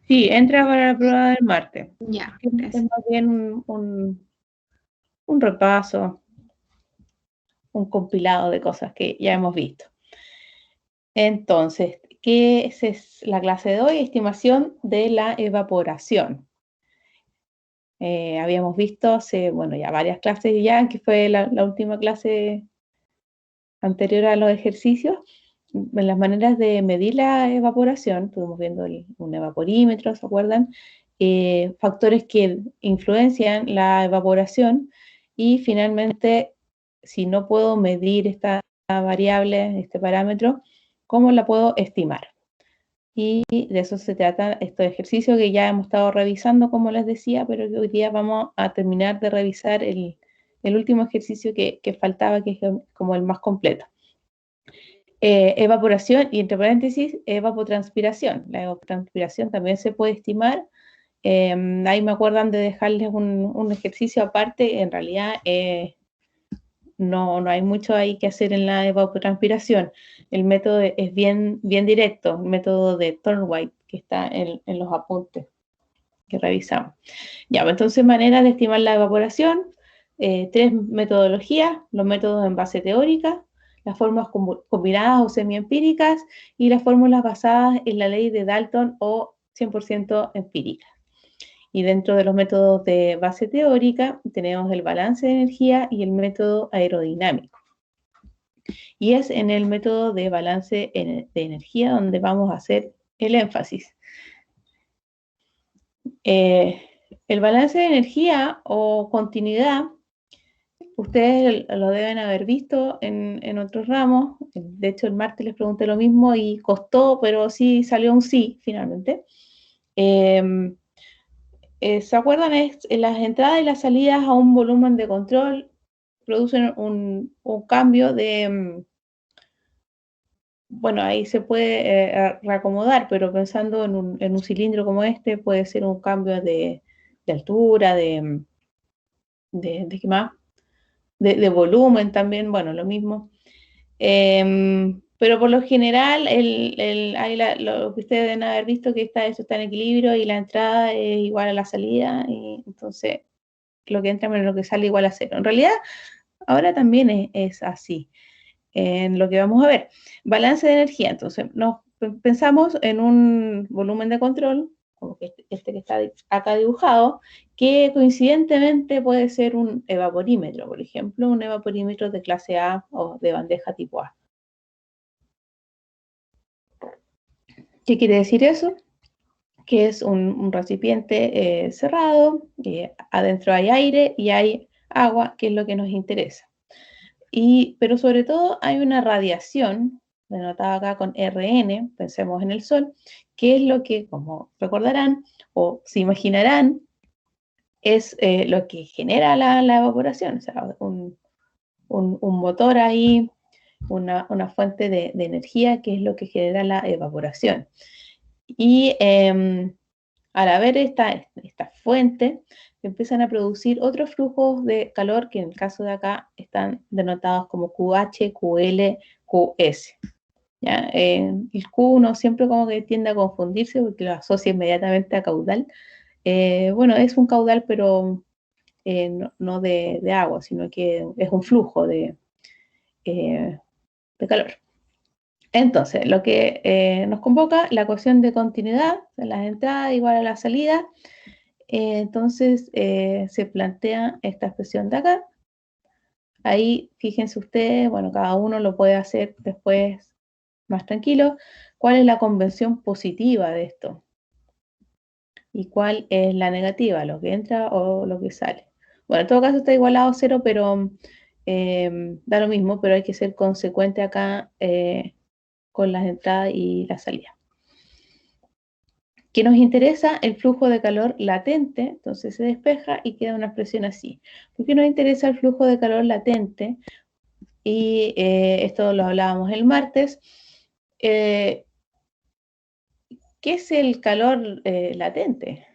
Sí, entra para la prueba del martes. Ya, Es gracias. más bien un repaso, un compilado de cosas que ya hemos visto. Entonces, ¿qué es la clase de hoy? Estimación de la evaporación. Habíamos visto hace, bueno, ya varias clases ya, que fue la última clase anterior a los ejercicios, en las maneras de medir la evaporación. Estuvimos viendo un evaporímetro, ¿se acuerdan? Factores que influencian la evaporación y finalmente, si no puedo medir esta variable, este parámetro, ¿cómo la puedo estimar? Y de eso se trata estos ejercicios que ya hemos estado revisando, como les decía, pero que hoy día vamos a terminar de revisar el último ejercicio que faltaba, que es como el más completo. Evaporación y entre paréntesis, evapotranspiración. La evapotranspiración también se puede estimar. Ahí me acuerdan de dejarles un ejercicio aparte. En realidad no hay mucho ahí que hacer en la evapotranspiración. El método es bien directo, el método de Thorndike, que está en los apuntes que revisamos. Ya, pues entonces maneras de estimar la evaporación, 3 metodologías: los métodos en base teórica, las fórmulas combinadas o semiempíricas y las fórmulas basadas en la ley de Dalton o 100% empíricas. Y dentro de los métodos de base teórica tenemos el balance de energía y el método aerodinámico. Y es en el método de balance de energía donde vamos a hacer el énfasis. El balance de energía o continuidad, ustedes lo deben haber visto en otros ramos. De hecho, el martes les pregunté lo mismo y costó, pero sí salió un sí finalmente. ¿Se acuerdan? Las entradas y las salidas a un volumen de control producen un cambio de, bueno, ahí se puede reacomodar, pero pensando en un cilindro como este, puede ser un cambio de altura, de ¿qué más? De volumen también, bueno, lo mismo. Pero por lo general, ahí lo que ustedes deben haber visto que eso está en equilibrio y la entrada es igual a la salida, y entonces lo que entra menos lo que sale igual a cero. En realidad, ahora también es así, en lo que vamos a ver. Balance de energía, entonces nos pensamos en un volumen de control, como que este que está acá dibujado, que coincidentemente puede ser un evaporímetro, por ejemplo, un evaporímetro de clase A o de bandeja tipo A. ¿Qué quiere decir eso? Que es un recipiente cerrado, adentro hay aire y hay agua, que es lo que nos interesa. Pero sobre todo hay una radiación, denotada acá con Rn, pensemos en el Sol, que es lo que, como recordarán o se imaginarán, es lo que genera la evaporación, o sea, un motor ahí, una fuente de energía que es lo que genera la evaporación. Y al haber esta fuente, empiezan a producir otros flujos de calor que en el caso de acá están denotados como QH, QL, QS. ¿Ya? El Q uno siempre como que tiende a confundirse porque lo asocia inmediatamente a caudal. Bueno, es un caudal, pero no de agua, sino que es un flujo de calor. Entonces, lo que nos convoca, la ecuación de continuidad de las entradas igual a la salida. Entonces, se plantea esta expresión de acá. Ahí, fíjense ustedes, bueno, cada uno lo puede hacer después más tranquilo. ¿Cuál es la convención positiva de esto? ¿Y cuál es la negativa? ¿Lo que entra o lo que sale? Bueno, en todo caso está igualado a cero, pero da lo mismo, pero hay que ser consecuente acá con las entradas y las salidas. ¿Qué nos interesa? El flujo de calor latente, entonces se despeja y queda una expresión así. ¿Por qué nos interesa el flujo de calor latente? Y esto lo hablábamos el martes. ¿Qué es el calor latente?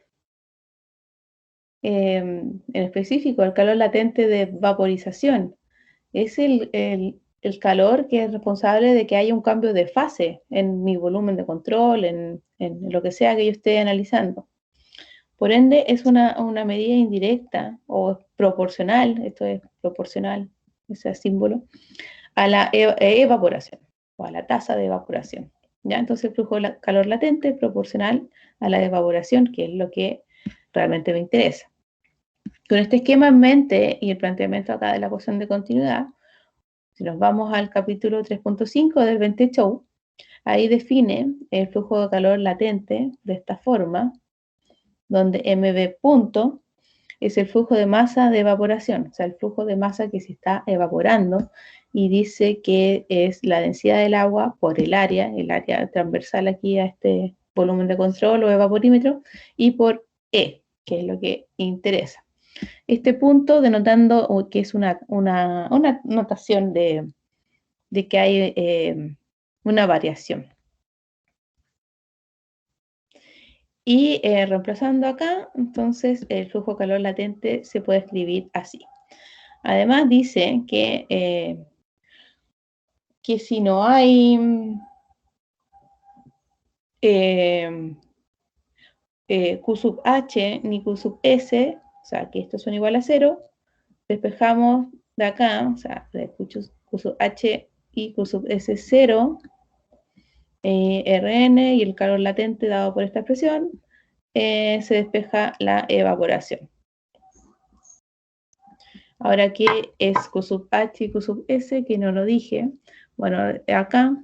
En específico, el calor latente de vaporización. Es el calor que es responsable de que haya un cambio de fase en mi volumen de control, en lo que sea que yo esté analizando. Por ende, es una medida indirecta o proporcional, esto es proporcional, ese símbolo, a la evaporación o a la tasa de evaporación. ¿Ya? Entonces, el flujo de calor latente es proporcional a la evaporación, que es lo que realmente me interesa. Con este esquema en mente y el planteamiento acá de la ecuación de continuidad, si nos vamos al capítulo 3.5 del Venté Show, ahí define el flujo de calor latente de esta forma, donde mv punto es el flujo de masa de evaporación, o sea, el flujo de masa que se está evaporando, y dice que es la densidad del agua por el área transversal aquí a este volumen de control o evaporímetro, y por E, que es lo que interesa. Este punto denotando que es una notación de que hay una variación. Y reemplazando acá, entonces el flujo de calor latente se puede escribir así. Además dice que si no hay Q sub H ni Q sub S, o sea, que estos son igual a 0, despejamos de acá, o sea, de Q sub H y Q sub S 0, Rn y el calor latente dado por esta expresión, se despeja la evaporación. Ahora, ¿qué es Q sub H y Q sub S? Que no lo dije. Bueno, acá,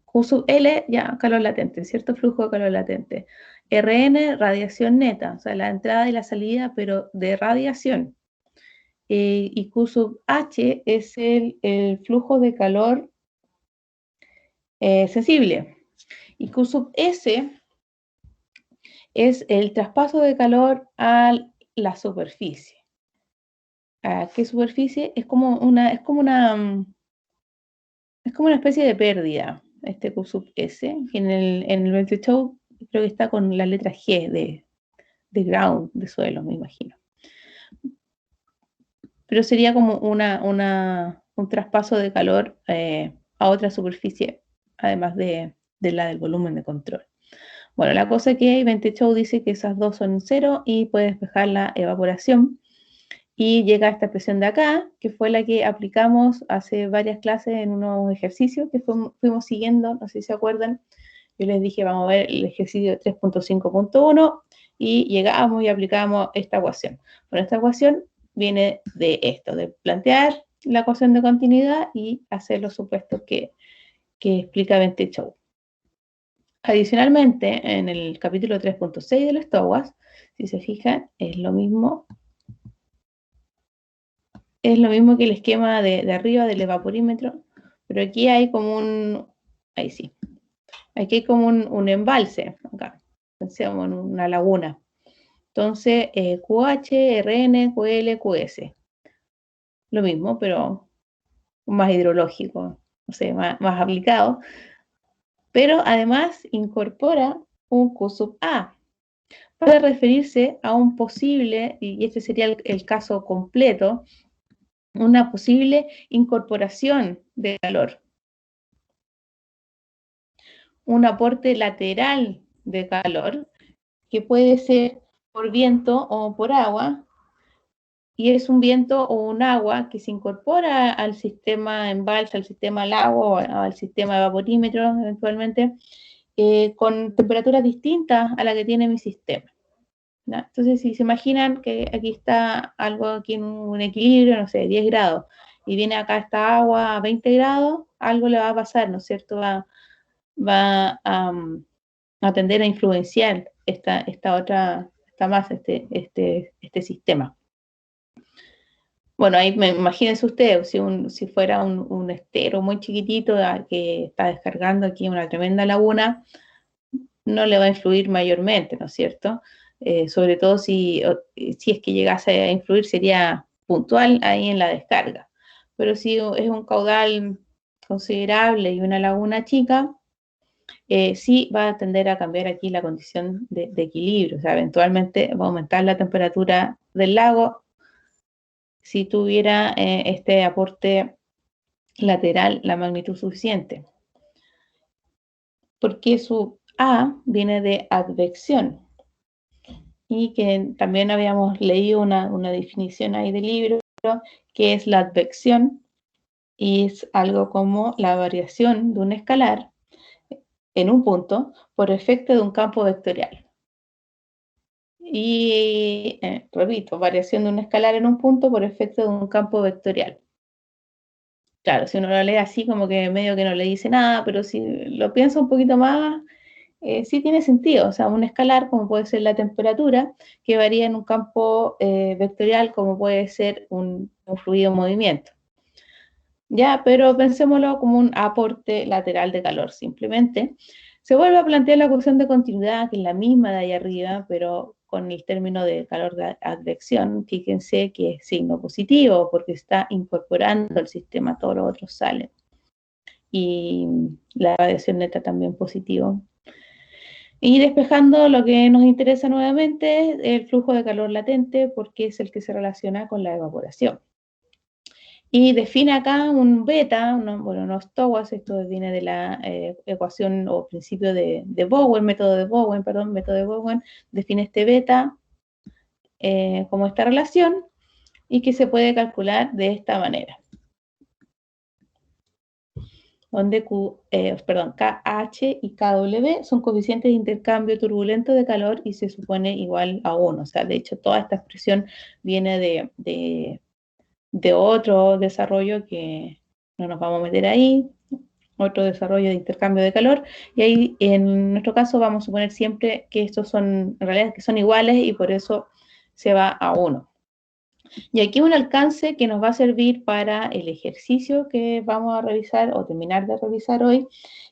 Q sub L, ya, calor latente, ¿cierto? Flujo de calor latente. Rn, radiación neta, o sea, la entrada y la salida, pero de radiación. Y Q sub H es el flujo de calor sensible. Y Q sub S es el traspaso de calor a la superficie. ¿A qué superficie? Es como una especie de pérdida, este Q sub S, que en el Venté Show creo que está con la letra G de ground, de suelo, me imagino. Pero sería como un traspaso de calor a otra superficie, además de la del volumen de control. Bueno, la cosa es que Venté Show dice que esas dos son 0 y puede despejar la evaporación. Y llega esta expresión de acá, que fue la que aplicamos hace varias clases en unos ejercicios que fuimos siguiendo, no sé si se acuerdan. Yo les dije, vamos a ver el ejercicio 3.5.1 y llegamos y aplicamos esta ecuación. Bueno, esta ecuación viene de esto, de plantear la ecuación de continuidad y hacer los supuestos que explica Venté Show. Adicionalmente, en el capítulo 3.6 de los TOWAS, si se fijan, es lo mismo que el esquema de arriba del evaporímetro, pero aquí hay como ahí sí, aquí hay como un embalse, acá, pensemos en una laguna. Entonces, QH, RN, QL, QS. Lo mismo, pero más hidrológico, no sé, más aplicado. Pero además incorpora un Q sub A para referirse a un posible, y este sería el caso completo, una posible incorporación de calor. Un aporte lateral de calor que puede ser por viento o por agua, y es un viento o un agua que se incorpora al sistema embalse, al sistema lago o al sistema evaporímetro eventualmente, con temperaturas distintas a la que tiene mi sistema. ¿No? Entonces, si se imaginan que aquí está algo aquí en un equilibrio, no sé, 10 grados, y viene acá esta agua a 20 grados, algo le va a pasar, ¿no es cierto? Va a tender a influenciar esta masa, este sistema. Bueno, ahí imagínense ustedes, si fuera un estero muy chiquitito que está descargando aquí una tremenda laguna, no le va a influir mayormente, ¿no es cierto? Sobre todo si es que llegase a influir, sería puntual ahí en la descarga. Pero si es un caudal considerable y una laguna chica, sí va a tender a cambiar aquí la condición de equilibrio. O sea, eventualmente va a aumentar la temperatura del lago si tuviera este aporte lateral la magnitud suficiente. Porque su A viene de advección. Y que también habíamos leído una definición ahí del libro, que es la advección, y es algo como la variación de un escalar en un punto por efecto de un campo vectorial. Y, repito, variación de un escalar en un punto por efecto de un campo vectorial. Claro, si uno lo lee así, como que medio que no le dice nada, pero si lo piensa un poquito más, sí tiene sentido. O sea, un escalar, como puede ser la temperatura, que varía en un campo vectorial, como puede ser un fluido en movimiento. Ya, pero pensémoslo como un aporte lateral de calor, simplemente. Se vuelve a plantear la ecuación de continuidad, que es la misma de ahí arriba, pero con el término de calor de advección. Fíjense que es signo positivo, porque está incorporando al sistema, todos los otros salen. Y la radiación neta también positivo. Y despejando, lo que nos interesa nuevamente es el flujo de calor latente, porque es el que se relaciona con la evaporación. Y define acá un beta, unos TOWAS, esto viene de la ecuación o principio de Bowen, método de Bowen, define este beta como esta relación y que se puede calcular de esta manera. Donde KH y KW son coeficientes de intercambio turbulento de calor y se supone igual a 1. O sea, de hecho, toda esta expresión viene de otro desarrollo que no nos vamos a meter ahí, otro desarrollo de intercambio de calor, y ahí en nuestro caso vamos a suponer siempre que estos son, en realidad, que son iguales y por eso se va a 1. Y aquí un alcance que nos va a servir para el ejercicio que vamos a revisar o terminar de revisar hoy,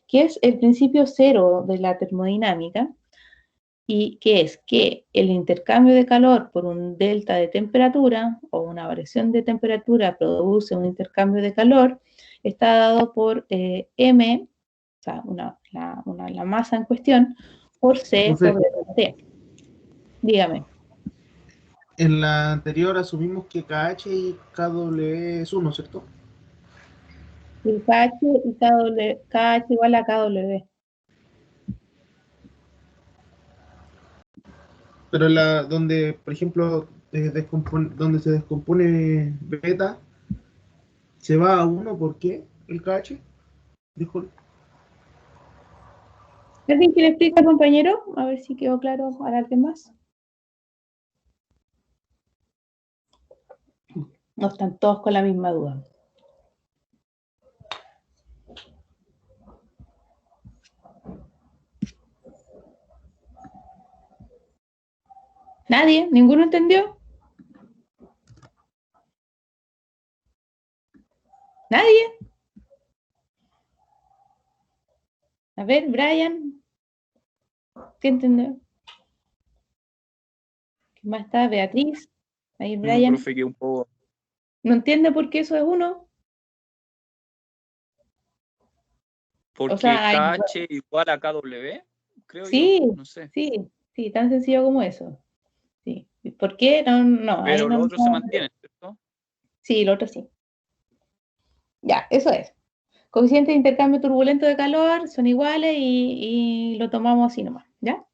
que es el principio cero de la termodinámica, y que es que el intercambio de calor por un delta de temperatura o una variación de temperatura produce un intercambio de calor, está dado por M, o sea, la masa en cuestión, por C por delta T. Dígame. En la anterior asumimos que KH y KW es 1, ¿cierto? El KH y KH igual a KW. Pero donde, por ejemplo, donde se descompone beta, se va a 1, ¿por qué? El KH. Dijo, ¿Alguien que le explica, compañero? A ver si quedó claro para alguien más. No están todos con la misma duda. ¿Nadie? ¿Ninguno entendió? ¿Nadie? A ver, Brian, ¿qué entendió? ¿Qué más está? Beatriz. Ahí, No, Brian. profe, que un poco. ¿No entiende por qué eso es 1? Porque O sea, KH igual a KW, creo sí, yo, no sé. sí, tan sencillo como eso. Sí. ¿Por qué? No, ahí Pero no. los otros se mantienen, ¿cierto? Sí, lo otro sí. Ya, eso es. Coeficientes de intercambio turbulento de calor son iguales y lo tomamos así nomás, ¿ya?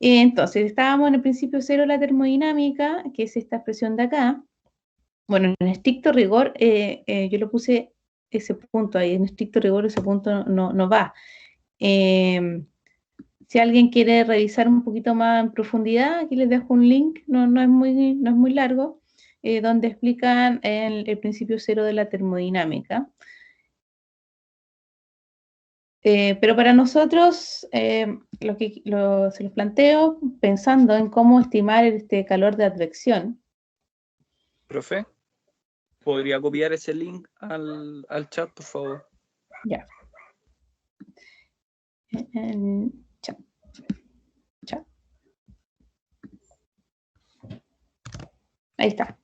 Entonces, estábamos en el principio cero de la termodinámica, que es esta expresión de acá. Bueno, en estricto rigor, yo lo puse ese punto ahí, en estricto rigor ese punto no va. Si alguien quiere revisar un poquito más en profundidad, aquí les dejo un link, no es muy largo, donde explican el principio cero de la termodinámica. Pero para nosotros, se los planteo pensando en cómo estimar este calor de advección. Profe, ¿podría copiar ese link al chat, por favor? Ya. Chat. Ahí está.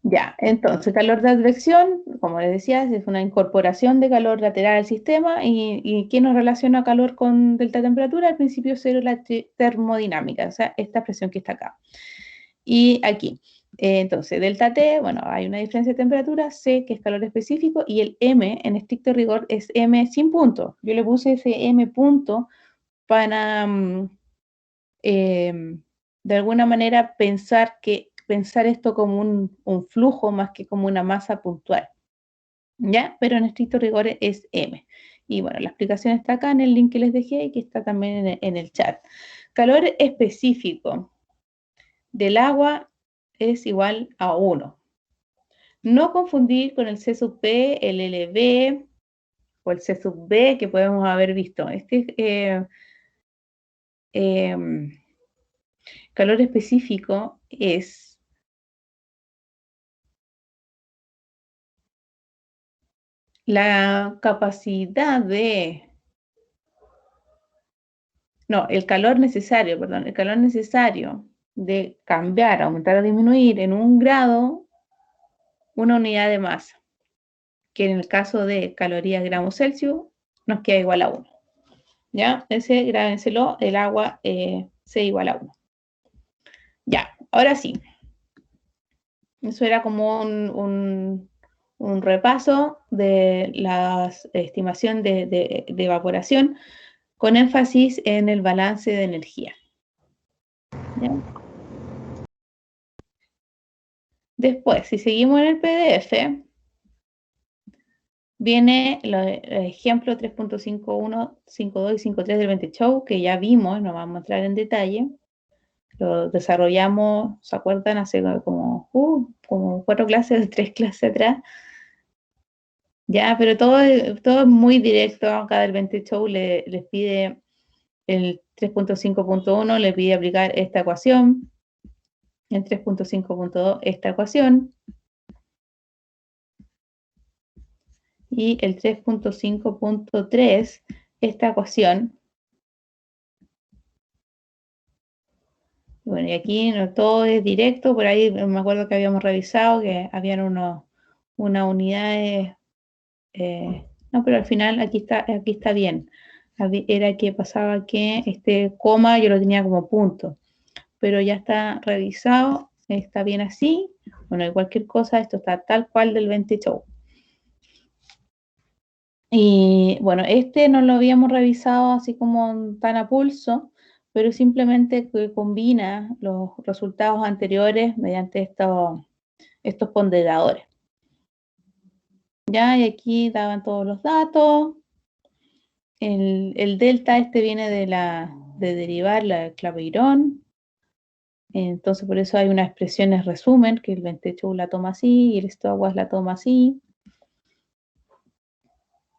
Ya, entonces, calor de advección, como les decía, es una incorporación de calor lateral al sistema y ¿qué nos relaciona calor con delta temperatura? Al principio cero la termodinámica, o sea, esta expresión que está acá. Y aquí, Entonces, delta T, bueno, hay una diferencia de temperatura, C, que es calor específico, y el M, en estricto rigor, es M sin punto. Yo le puse ese M punto para, de alguna manera, pensar esto como un flujo más que como una masa puntual, ¿ya? Pero en estricto rigor es M. Y bueno, la explicación está acá en el link que les dejé y que está también en el chat. Calor específico del agua es igual a 1. No confundir con el C sub P, el LB o el C sub B que podemos haber visto. Calor específico es la capacidad de... No, el calor necesario, perdón, el calor necesario de cambiar, aumentar o disminuir en 1 grado una unidad de masa, que en el caso de calorías gramos Celsius nos queda igual a 1. ¿Ya? Ese, grábenselo, el agua C igual a 1. Ya, ahora sí. Eso era como un repaso de la estimación de evaporación con énfasis en el balance de energía. ¿Ya? Después, si seguimos en el PDF, viene el ejemplo 3.51, 5.2 y 5.3 del Ventechow, que ya vimos, no vamos a entrar en detalle. Lo desarrollamos, ¿se acuerdan? Hace como 4 clases, 3 clases atrás. Ya, pero todo es muy directo. Acá del Ventechow les pide el 3.5.1, le pide aplicar esta ecuación. El 3.5.2, esta ecuación. Y el 3.5.3, esta ecuación. Bueno, y aquí no todo es directo, por ahí me acuerdo que habíamos revisado que habían unas unidades, no, pero al final aquí está bien. Era que pasaba que este coma yo lo tenía como punto, pero ya está revisado, está bien así. Bueno, y cualquier cosa, esto está tal cual del Ventechow. Y bueno, este no lo habíamos revisado así como tan a pulso, pero simplemente que combina los resultados anteriores mediante estos ponderadores. Ya, y aquí daban todos los datos. El delta viene de derivar la claveirón. Entonces, por eso hay unas expresiones resumen, que el Ventechow la toma así y el Stowawar la toma así.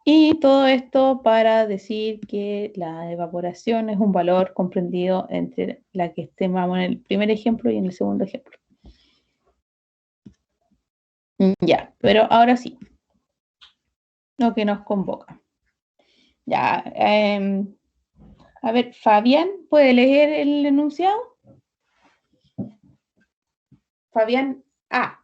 Y todo esto para decir que la evaporación es un valor comprendido entre la que estimamos en el primer ejemplo y en el segundo ejemplo. Ya, pero ahora sí, lo que nos convoca. Ya, a ver, Fabián, ¿puede leer el enunciado? Fabián A.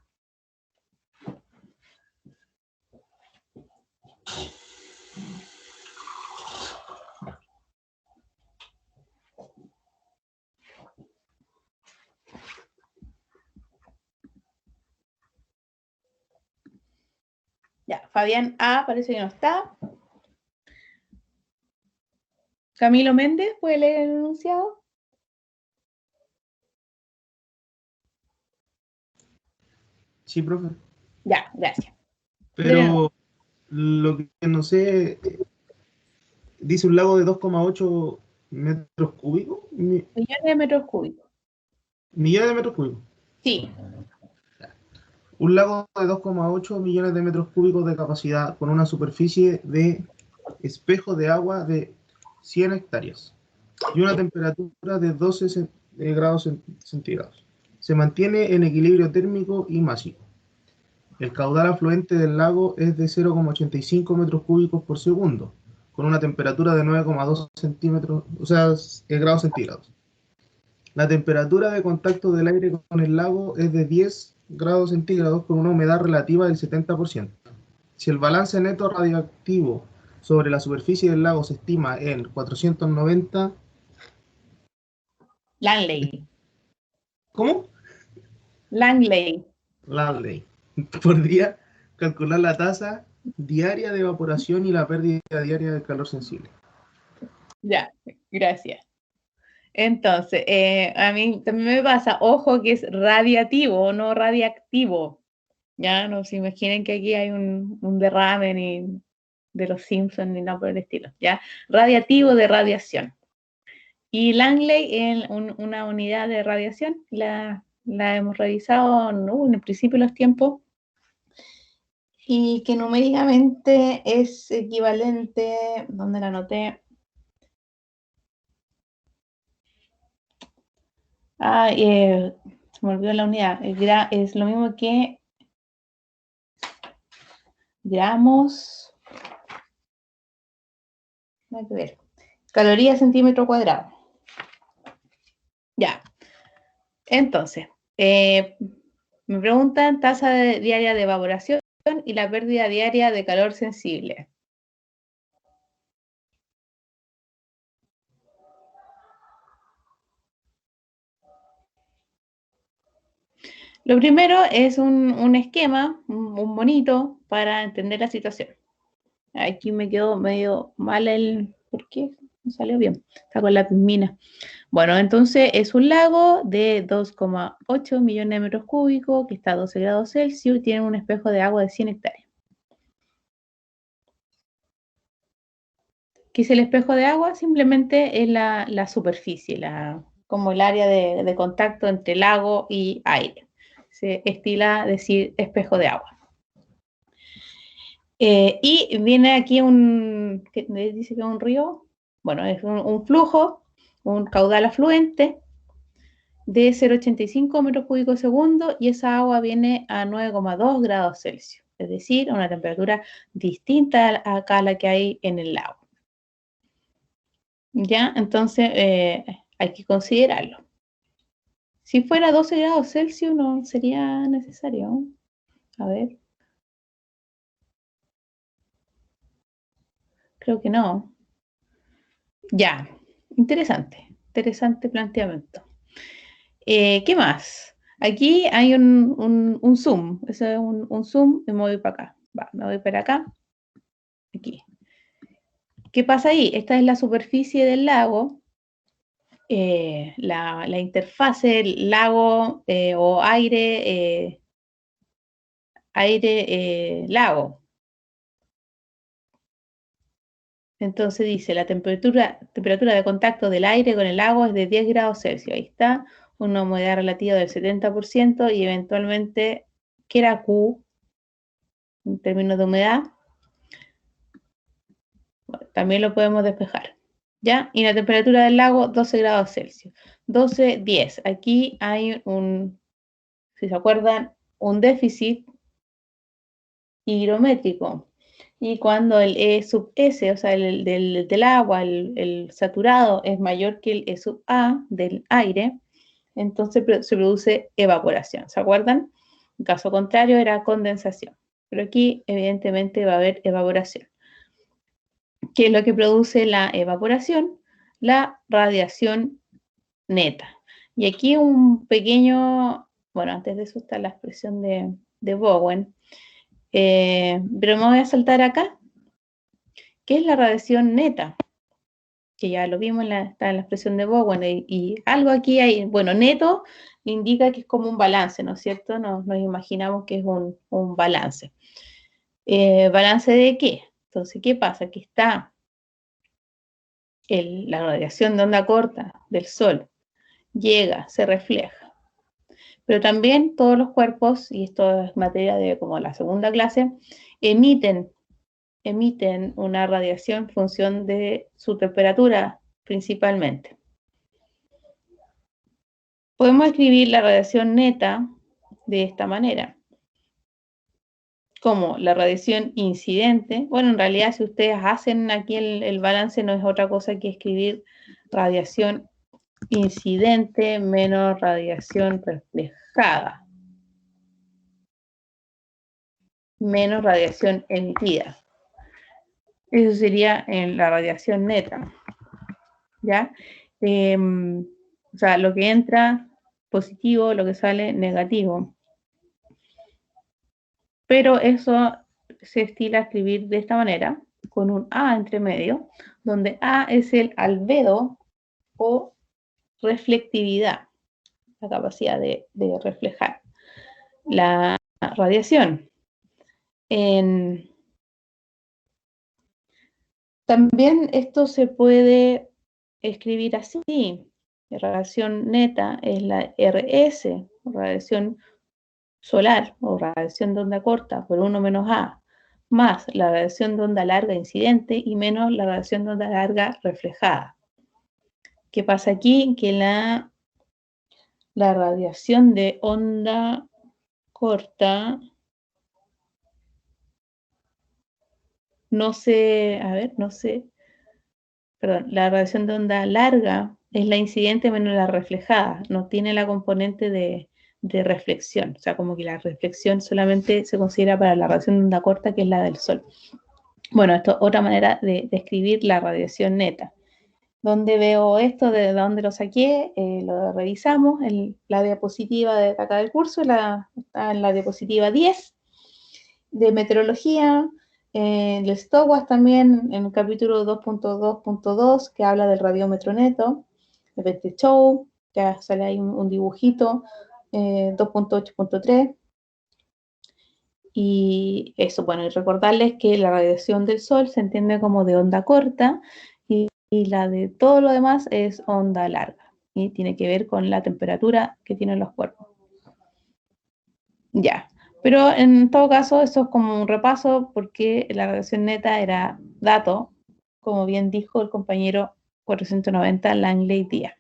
Ya, Fabián A parece que no está. Camilo Méndez, ¿puede leer el enunciado? Sí, profe. Ya, gracias. Pero lo que no sé, dice un lago de 2,8 metros cúbicos. Millones de metros cúbicos. Millones de metros cúbicos. Sí. Un lago de 2,8 millones de metros cúbicos de capacidad con una superficie de espejo de agua de 100 hectáreas y una temperatura de 12 grados centígrados. Se mantiene en equilibrio térmico y másico. El caudal afluente del lago es de 0,85 metros cúbicos por segundo, con una temperatura de 9,2 centímetros, o sea, grados centígrados. La temperatura de contacto del aire con el lago es de 10 grados centígrados con una humedad relativa del 70%. Si el balance neto radioactivo sobre la superficie del lago se estima en 490... Langley. ¿Cómo? Langley. Langley. Podría calcular la tasa diaria de evaporación y la pérdida diaria del calor sensible. Ya, gracias. Entonces, a mí también me pasa, ojo que es radiativo, no radiactivo. Ya, no se imaginen que aquí hay un derrame ni de los Simpsons ni nada por el estilo. Ya, radiativo de radiación. Y Langley es una unidad de radiación, la hemos revisado en el principio de los tiempos, y que numéricamente es equivalente, ¿dónde la anoté? Se me olvidó la unidad. Es lo mismo que gramos, no hay que ver, calorías centímetro cuadrado. Ya. Entonces, me preguntan tasa diaria de evaporación y la pérdida diaria de calor sensible. Lo primero es un esquema, un bonito, para entender la situación. Aquí me quedó medio mal ¿por qué? No salió bien. Está con la mina. Bueno, entonces es un lago de 2,8 millones de metros cúbicos que está a 12 grados Celsius y tiene un espejo de agua de 100 hectáreas. ¿Qué es el espejo de agua? Simplemente es la superficie, como el área de contacto entre lago y aire. Se estila decir espejo de agua. Y viene aquí dice que es un río, bueno, es un flujo, un caudal afluente de 0,85 metros cúbicos segundo y esa agua viene a 9,2 grados Celsius, es decir, a una temperatura distinta acá a la que hay en el lago. ¿Ya? Entonces hay que considerarlo. Si fuera 12 grados Celsius no sería necesario. A ver. Creo que no. Ya, interesante planteamiento. ¿Qué más? Aquí hay un zoom, ese es un zoom, me voy para acá, me voy para acá, aquí. ¿Qué pasa ahí? Esta es la superficie del lago, la interfase lago o aire-lago. Entonces dice, la temperatura de contacto del aire con el agua es de 10 grados Celsius. Ahí está, una humedad relativa del 70% y eventualmente, ¿qué era Q en términos de humedad? Bueno, también lo podemos despejar. ¿Ya? Y la temperatura del lago, 12 grados Celsius. 12, 10. Aquí hay si se acuerdan, un déficit higrométrico. Y cuando el E sub S, o sea, el del agua, el saturado, es mayor que el E sub A del aire, entonces se produce evaporación. ¿Se acuerdan? En caso contrario era condensación. Pero aquí, evidentemente, va a haber evaporación. ¿Qué es lo que produce la evaporación? La radiación neta. Y aquí un pequeño, bueno, antes de eso está la expresión de Bowen, pero me voy a saltar acá. ¿Qué es la radiación neta? Que ya lo vimos, está en la expresión de Bowen, y algo aquí hay, bueno, neto indica que es como un balance, ¿no es cierto? Nos imaginamos que es un balance. ¿Balance de qué? Entonces, ¿qué pasa? Que está la radiación de onda corta del Sol, llega, se refleja. Pero también todos los cuerpos, y esto es materia de como la segunda clase, emiten una radiación en función de su temperatura principalmente. Podemos escribir la radiación neta de esta manera, como la radiación incidente. Bueno, en realidad si ustedes hacen aquí el balance no es otra cosa que escribir radiación incidente menos radiación reflejada menos radiación emitida. Eso sería en la radiación neta, ¿ya? O sea, lo que entra positivo, lo que sale negativo. Pero eso se estila a escribir de esta manera, con un A entre medio, donde A es el albedo o reflectividad, la capacidad de reflejar la radiación. También esto se puede escribir así. La radiación neta es la RS, radiación solar o radiación de onda corta, por 1 menos A, más la radiación de onda larga incidente y menos la radiación de onda larga reflejada. ¿Qué pasa aquí? Que la radiación de onda corta perdón, la radiación de onda larga es la incidente menos la reflejada, no tiene la componente de reflexión, o sea, como que la reflexión solamente se considera para la radiación de onda corta, que es la del Sol. Bueno, esto es otra manera de escribir la radiación neta. ¿Dónde veo esto? ¿De dónde lo saqué? Lo revisamos en la diapositiva de acá del curso, está en la diapositiva 10 de meteorología. El STOWAS también en el capítulo 2.2.2 que habla del radiómetro neto, el BT Show, que sale ahí un dibujito, 2.8.3. Y eso, bueno, y recordarles que la radiación del Sol se entiende como de onda corta y la de todo lo demás es onda larga y tiene que ver con la temperatura que tienen los cuerpos. Ya, pero en todo caso eso es como un repaso porque la radiación neta era dato, como bien dijo el compañero 490 Langley Díaz.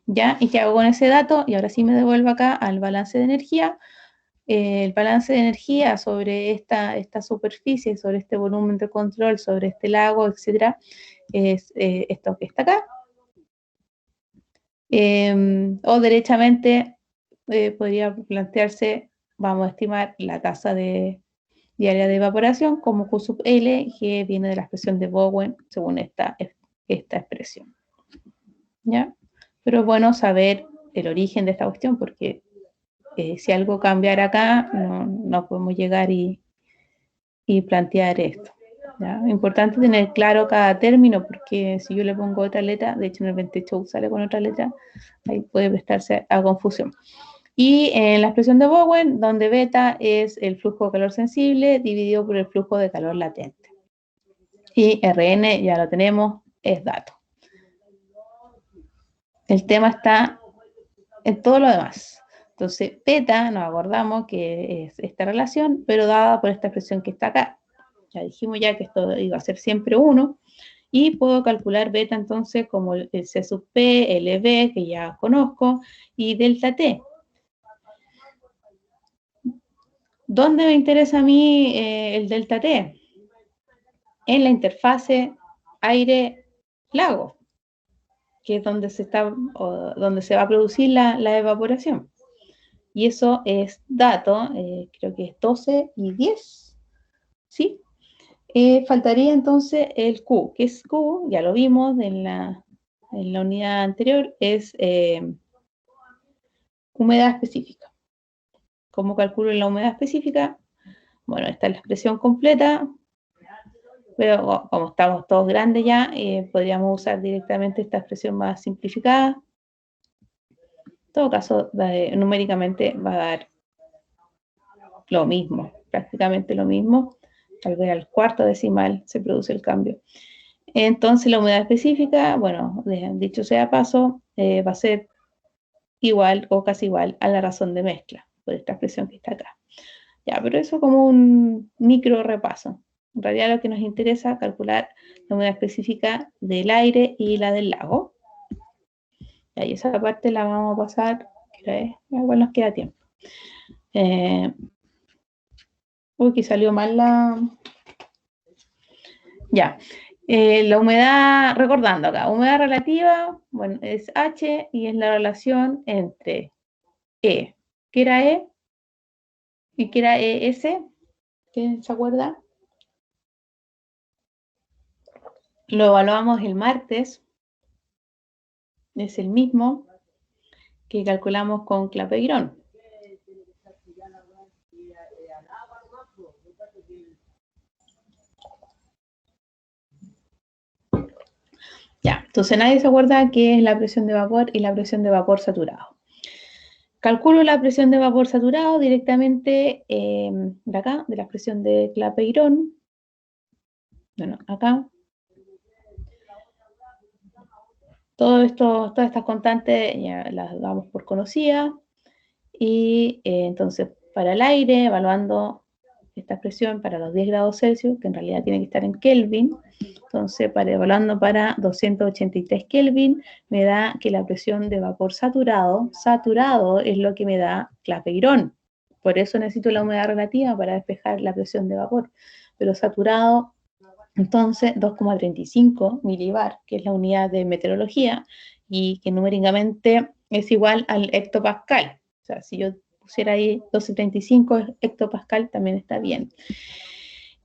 ¿Ya? ¿Y qué hago con ese dato? Y ahora sí me devuelvo acá al balance de energía. El balance de energía sobre esta superficie, sobre este volumen de control, sobre este lago, etcétera, es esto que está acá. O derechamente podría plantearse, vamos a estimar la tasa diaria de evaporación como Q sub L, que viene de la expresión de Bowen según esta expresión. ¿Ya? Pero es bueno saber el origen de esta cuestión porque si algo cambiara acá, no podemos llegar y plantear esto. ¿Ya? Importante tener claro cada término, porque si yo le pongo otra letra, de hecho en el 28 sale con otra letra, ahí puede prestarse a confusión. Y en la expresión de Bowen, donde beta es el flujo de calor sensible dividido por el flujo de calor latente. Y Rn, ya lo tenemos, es dato. El tema está en todo lo demás. Entonces, beta, nos acordamos que es esta relación, pero dada por esta expresión que está acá. Ya dijimos ya que esto iba a ser siempre 1. Y puedo calcular beta entonces como el C sub P, LB, que ya conozco, y delta T. ¿Dónde me interesa a mí el delta T? En la interfase aire-lago, que es donde se va a producir la evaporación. Y eso es dato, creo que es 12 y 10, ¿sí? Faltaría entonces el Q, que es Q, ya lo vimos en la unidad anterior, es humedad específica. ¿Cómo calculo la humedad específica? Bueno, esta es la expresión completa, pero como estamos todos grandes ya, podríamos usar directamente esta expresión más simplificada. En todo caso, numéricamente va a dar lo mismo, prácticamente lo mismo. Tal vez al cuarto decimal se produce el cambio. Entonces, la humedad específica, bueno, dicho sea de paso, va a ser igual o casi igual a la razón de mezcla, por esta expresión que está acá. Ya, pero eso como un micro repaso. En realidad lo que nos interesa es calcular la humedad específica del aire y la del lago. Y esa parte la vamos a pasar, igual nos queda tiempo. Que salió mal la... Ya. La humedad, recordando acá, humedad relativa, bueno, es H y es la relación entre E, que era E, y que era ES, ¿quién se acuerda? Lo evaluamos el martes, es el mismo, que calculamos con Clapeyron. Ya, entonces nadie se acuerda qué es la presión de vapor y la presión de vapor saturado. Calculo la presión de vapor saturado directamente de acá, de la expresión de Clapeyron. Bueno, acá. Todas estas constantes ya las damos por conocidas. Y entonces, para el aire, evaluando esta expresión para los 10 grados Celsius, que en realidad tiene que estar en Kelvin, entonces, evaluando para 283 Kelvin, me da que la presión de vapor saturado es lo que me da Clapeyron. Por eso necesito la humedad relativa para despejar la presión de vapor. Pero saturado, entonces, 2,35 milibar, que es la unidad de meteorología, y que numéricamente es igual al hectopascal. O sea, si yo pusiera ahí 12,35 hectopascal, también está bien.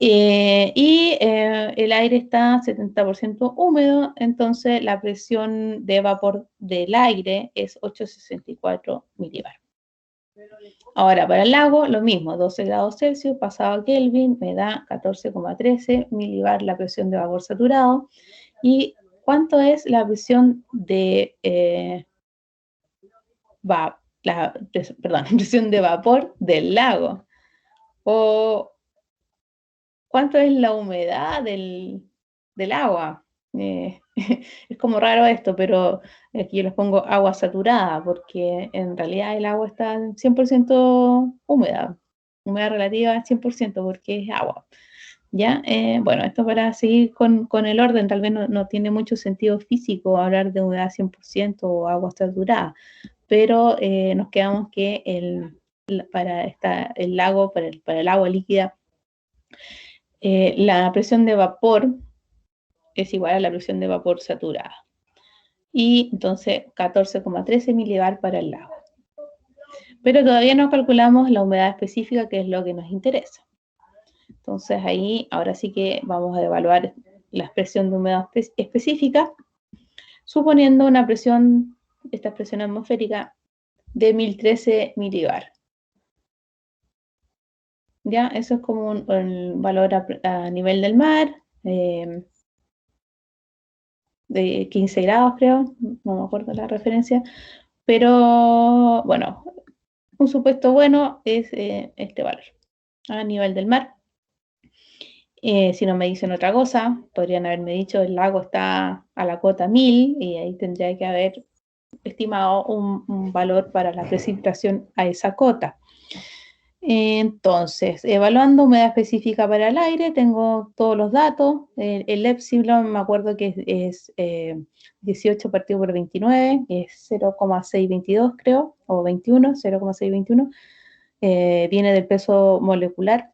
El aire está 70% húmedo, entonces la presión de vapor del aire es 864 milibar. Ahora, para el lago, lo mismo, 12 grados Celsius pasado a Kelvin, me da 14,13 milibar la presión de vapor saturado. ¿Y cuánto es la presión de presión de vapor del lago? O ¿cuánto es la humedad del agua? Es como raro esto, pero aquí yo les pongo agua saturada, porque en realidad el agua está 100% húmeda, humedad relativa 100%, porque es agua. ¿Ya? Bueno, esto para seguir con el orden, tal vez no tiene mucho sentido físico hablar de humedad 100% o agua saturada, pero nos quedamos que para el lago, para el agua líquida, la presión de vapor es igual a la presión de vapor saturada. Y entonces 14,13 milibar para el lago. Pero todavía no calculamos la humedad específica, que es lo que nos interesa. Entonces ahí, ahora sí que vamos a evaluar la expresión de humedad específica, suponiendo una presión, esta presión atmosférica, de 1013 milibar. ¿Ya? Eso es como un valor a nivel del mar, de 15 grados creo, no me acuerdo la referencia, pero bueno, un supuesto bueno es este valor a nivel del mar. Si no me dicen otra cosa, podrían haberme dicho el lago está a la cota 1000 y ahí tendría que haber estimado un valor para la precipitación a esa cota. Entonces, evaluando humedad específica para el aire, tengo todos los datos. El épsilon, me acuerdo que es 18 partido por 29, es 0,622 creo, o 21, 0,621. Viene del peso molecular.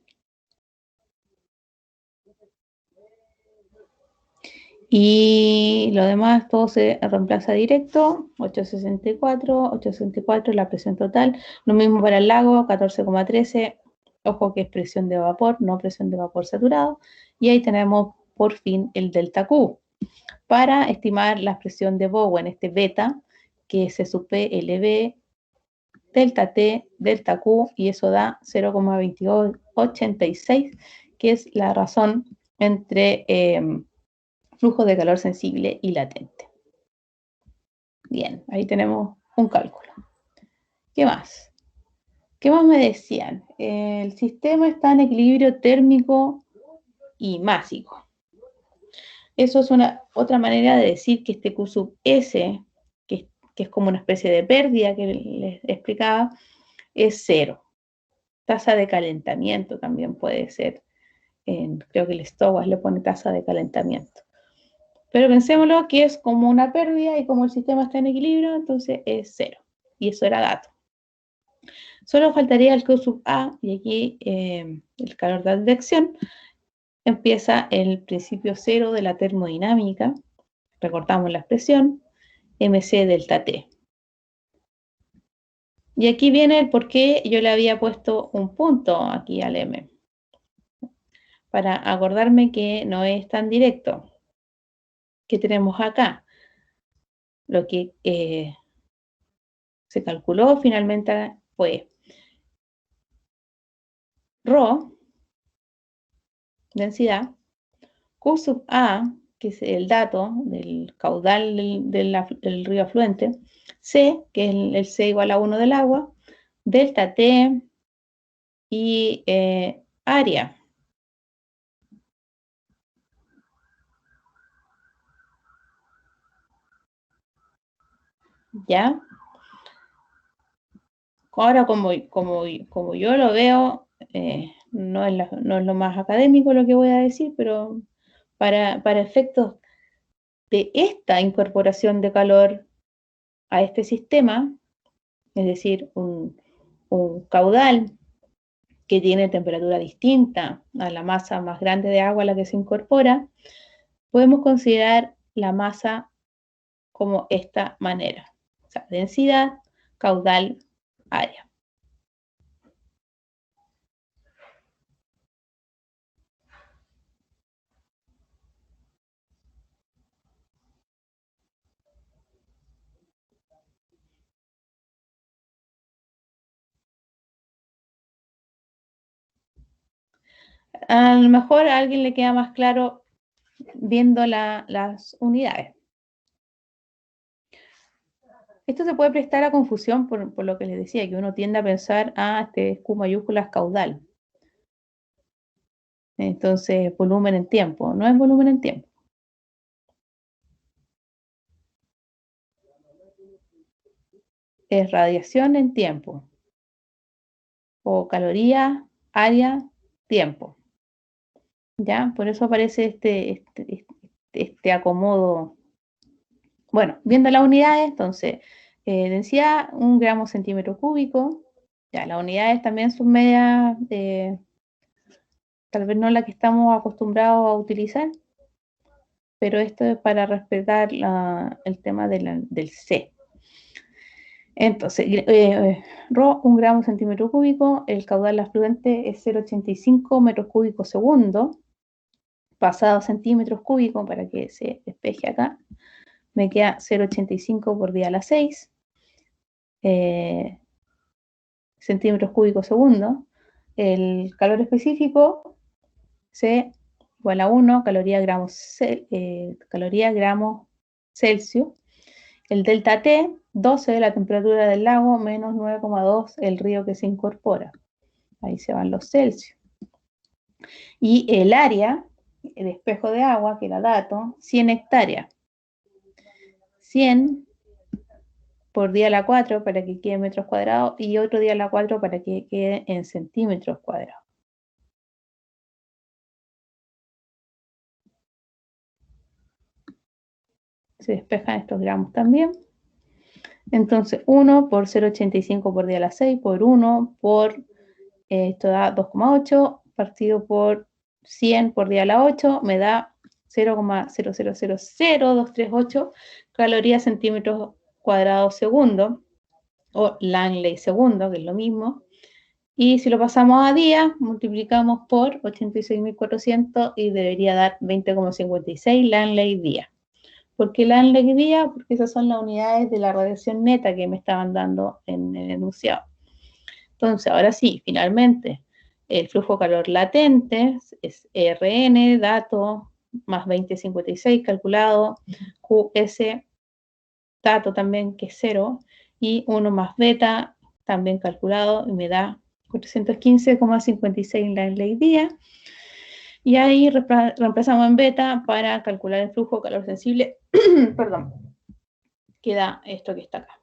Y lo demás todo se reemplaza directo, 864 la presión total. Lo mismo para el lago, 14,13. Ojo que es presión de vapor, no presión de vapor saturado. Y ahí tenemos por fin el delta Q. Para estimar la presión de Bowen, este beta, que es S sub P LB, delta T, delta Q, y eso da 0,2286, que es la razón entre flujo de calor sensible y latente. Bien, ahí tenemos un cálculo. ¿Qué más? ¿Qué más me decían? El sistema está en equilibrio térmico y másico. Eso es otra manera de decir que este Q sub S, que es como una especie de pérdida que les explicaba, es cero. Tasa de calentamiento también puede ser. Creo que el Stowers le pone tasa de calentamiento. Pero pensémoslo que es como una pérdida y como el sistema está en equilibrio, entonces es cero. Y eso era dato. Solo faltaría el Q sub A, y aquí el calor de advección. Empieza el principio cero de la termodinámica. Recortamos la expresión, mc delta T. Y aquí viene el por qué yo le había puesto un punto aquí al M. Para acordarme que no es tan directo. ¿Qué tenemos acá? Lo que se calculó, finalmente fue Rho, densidad, Q sub A, que es el dato del caudal del río afluente, C, que es el C igual a 1 del agua, delta T y área. ¿Ya? Ahora, como yo lo veo, no es lo más académico lo que voy a decir, pero para efectos de esta incorporación de calor a este sistema, es decir, un caudal que tiene temperatura distinta a la masa más grande de agua a la que se incorpora, podemos considerar la masa como esta manera. O sea, densidad, caudal, área. A lo mejor a alguien le queda más claro viendo las unidades. Esto se puede prestar a confusión por lo que les decía, que uno tiende a pensar, este es Q mayúsculas caudal. Entonces, volumen en tiempo. No es volumen en tiempo. Es radiación en tiempo. O caloría, área, tiempo. ¿Ya? Por eso aparece este acomodo. Bueno, viendo las unidades, entonces, densidad, 1 gramo centímetro cúbico. Ya, las unidades también son medias, tal vez no la que estamos acostumbrados a utilizar, pero esto es para respetar el tema del C. Entonces, Rho, 1 gramo centímetro cúbico, el caudal afluente es 0,85 metros cúbicos segundo, pasado a centímetros cúbicos para que se despeje acá, me queda 0,85 por 10 a la 6 centímetros cúbicos segundo. El calor específico, C igual a 1, calorías gramos Celsius. El delta T, 12 de la temperatura del lago, menos 9,2 el río que se incorpora. Ahí se van los Celsius. Y el área, el espejo de agua, que era dato, 100 hectáreas. 100 por día a la 4 para que quede en metros cuadrados y otro día a la 4 para que quede en centímetros cuadrados. Se despejan estos gramos también. Entonces, 1 por 0,85 por día a la 6 por 1 por, esto da 2,8 partido por 100 por día a la 8 me da 0,0000238 calorías centímetros cuadrados segundo, o Langley segundo, que es lo mismo. Y si lo pasamos a día, multiplicamos por 86.400 y debería dar 20,56 Langley día. ¿Por qué Langley día? Porque esas son las unidades de la radiación neta que me estaban dando en el enunciado. Entonces, ahora sí, finalmente, el flujo calor latente es Rn, dato, más 20,56 calculado, QS, dato también que es 0, y 1 más beta, también calculado, y me da 415,56 Langley día. Y ahí reemplazamos en beta para calcular el flujo calor sensible, perdón, queda esto que está acá.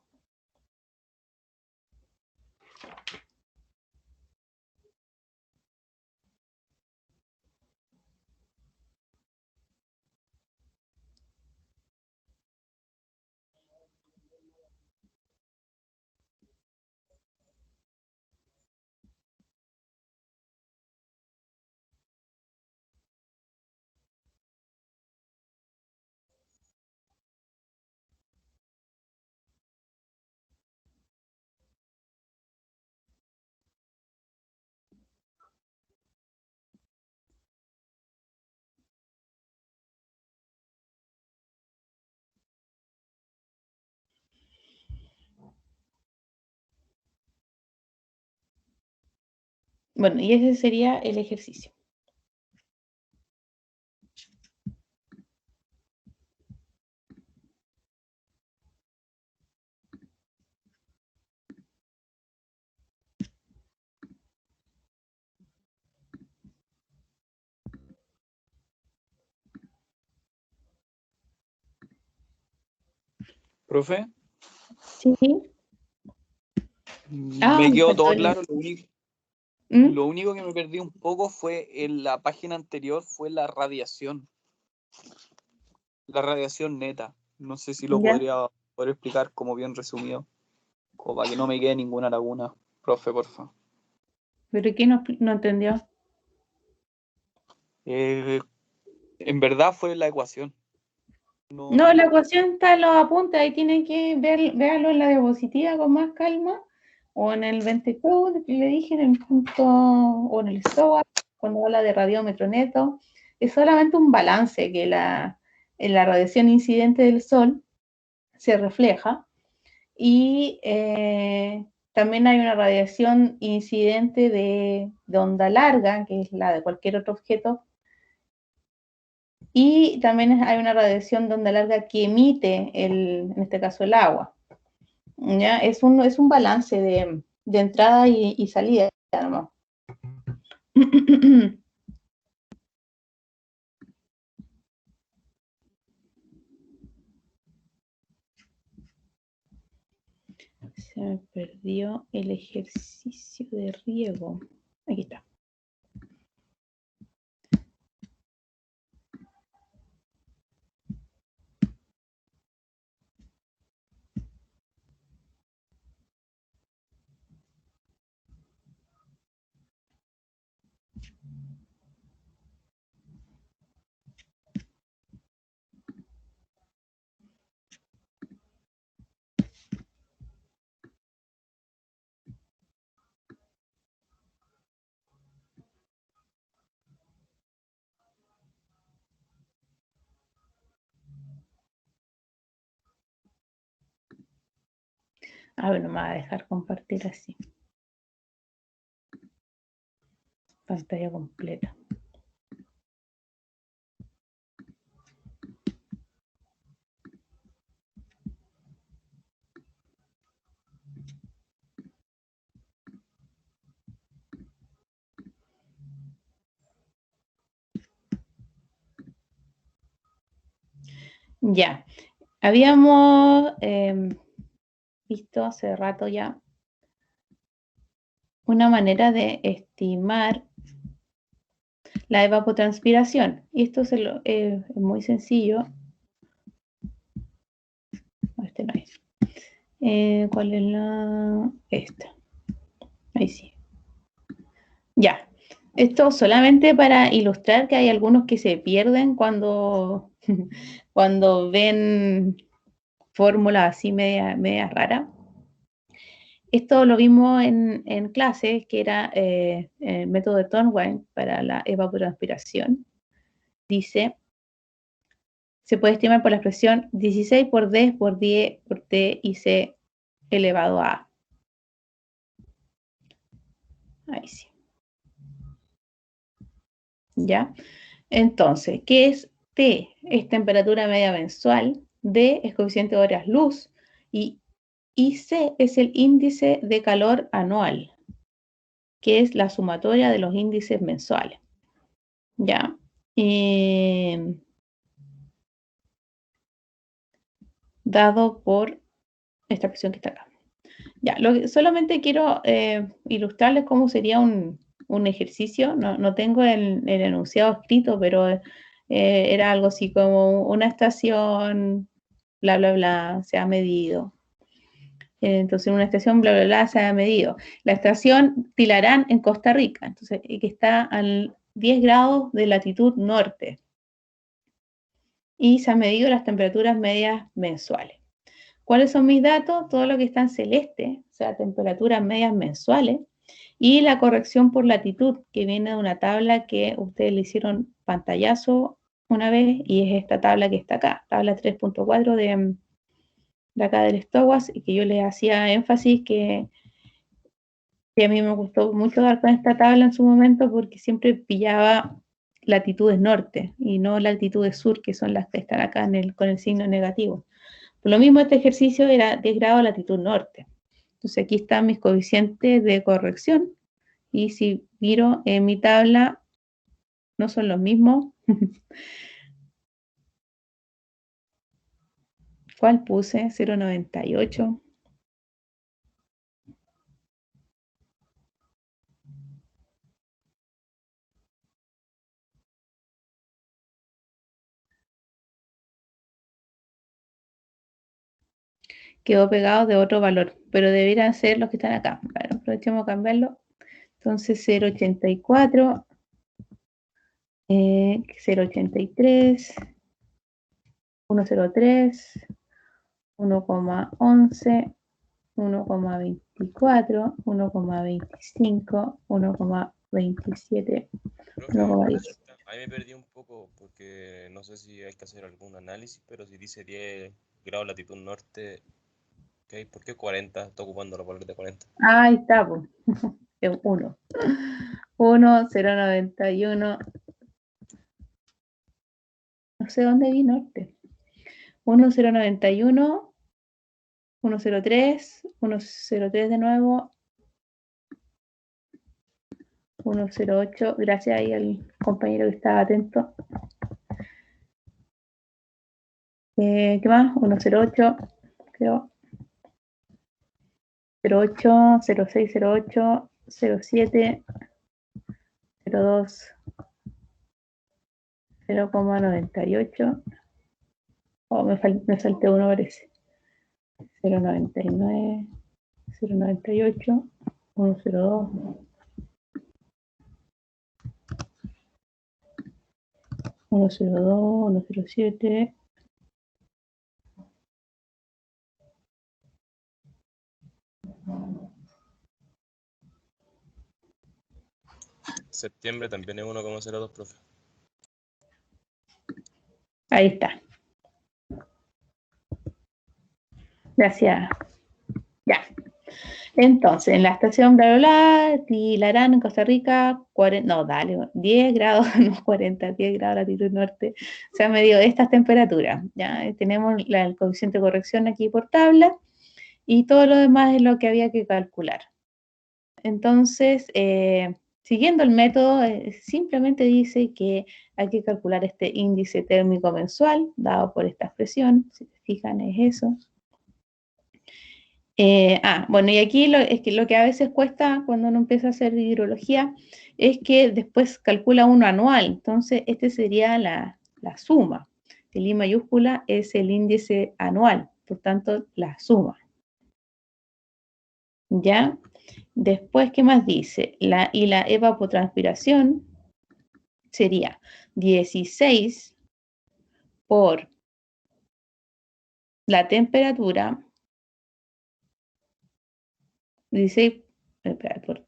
Bueno, y ese sería el ejercicio. Profe, Sí. me quedó todo claro. ¿Mm? Lo único que me perdí un poco fue en la página anterior, fue la radiación neta. No sé si lo ¿Ya? podría poder explicar como bien resumido, como para que no me quede ninguna laguna. Profe, porfa. ¿Pero qué no entendió? En verdad fue la ecuación. No, la No, ecuación está en los apuntes, ahí tienen que verlo en la diapositiva con más calma, o en el 20 que le dije, en el punto, o en el SOA, cuando habla de radiómetro neto. Es solamente un balance que en la radiación incidente del Sol se refleja, y también hay una radiación incidente de onda larga, que es la de cualquier otro objeto. Y también hay una radiación de onda larga que emite, en este caso, el agua. ¿Ya? Es un balance de entrada y salida, ¿no? Se me perdió el ejercicio de riego. Aquí está. A ver, no me va a dejar compartir así. Pantalla completa. Ya. Habíamos visto hace rato ya una manera de estimar la evapotranspiración. Y esto es muy sencillo. Este no es. ¿Cuál es la? Esta. Ahí sí. Ya. Esto solamente para ilustrar que hay algunos que se pierden cuando, cuando ven fórmulas así media raras. Esto lo vimos en clase, que era el método de Thornwine para la evapotranspiración. Dice, se puede estimar por la expresión 16 por D por 10 por T y C elevado a A. Ahí sí. ¿Ya? Entonces, ¿qué es T? Es temperatura media mensual, D es coeficiente de horas luz y C es el índice de calor anual, que es la sumatoria de los índices mensuales. ¿Ya? Dado por esta expresión que está acá. Ya, solamente quiero ilustrarles cómo sería un ejercicio. No tengo el enunciado escrito, pero era algo así como una estación, bla, bla, bla, se ha medido. Entonces, en una estación, bla, bla, bla, se ha medido. La estación Tilarán en Costa Rica, entonces, que está al 10 grados de latitud norte. Y se han medido las temperaturas medias mensuales. ¿Cuáles son mis datos? Todo lo que está en celeste, o sea, temperaturas medias mensuales, y la corrección por latitud, que viene de una tabla que ustedes le hicieron pantallazo una vez, y es esta tabla que está acá, tabla 3.4 de acá del STOWAS, y que yo les hacía énfasis que Y a mí me gustó mucho dar con esta tabla en su momento porque siempre pillaba latitudes norte y no latitudes sur, que son las que están acá con el signo negativo. Por lo mismo, este ejercicio era 10 grados latitud norte. Entonces aquí están mis coeficientes de corrección y si miro en mi tabla, no son los mismos. ¿Cuál puse? 0,98. Quedó pegado de otro valor, pero deberían ser los que están acá. Bueno, aprovechemos a cambiarlo. Entonces 0,84, 0,83, 1,03, 1,11, 1,24, 1,25, 1,27, Profe, 1,10. ahí me perdí un poco porque no sé si hay que hacer algún análisis, pero si dice 10 grados latitud norte, ¿qué? ¿Por qué 40? Está ocupando los valores de 40. Ahí está, pues. 1. 1, 0,91. No sé dónde vi norte. 1, 0,91, 1,03, 1,03 de nuevo, 1,08. Gracias ahí al compañero que estaba atento. ¿Qué más? 1,08, creo. 0,8, 0,6, 0,8, 0,7, 0,2, 0,98. Oh, me salté uno, parece. 0,99, 0,98, 1,02, 1,02, 1,07. Septiembre también es 1,02, profe. Ahí está. Gracias. Ya. Entonces, en la estación bla, bla, bla, Tilarán, en Costa Rica, 40, no, dale, 10 grados, no 40, 10 grados latitud norte. Se han medido estas temperaturas. Ya tenemos el coeficiente de corrección aquí por tabla y todo lo demás es lo que había que calcular. Entonces, siguiendo el método, simplemente dice que hay que calcular este índice térmico mensual dado por esta expresión. Si se fijan, es eso. Bueno, y aquí es que lo que a veces cuesta cuando uno empieza a hacer hidrología es que después calcula uno anual. Entonces, este sería la suma. El I mayúscula es el índice anual, por tanto, la suma. ¿Ya? Después, ¿qué más dice? La evapotranspiración sería 16 por la temperatura, 16, espera, por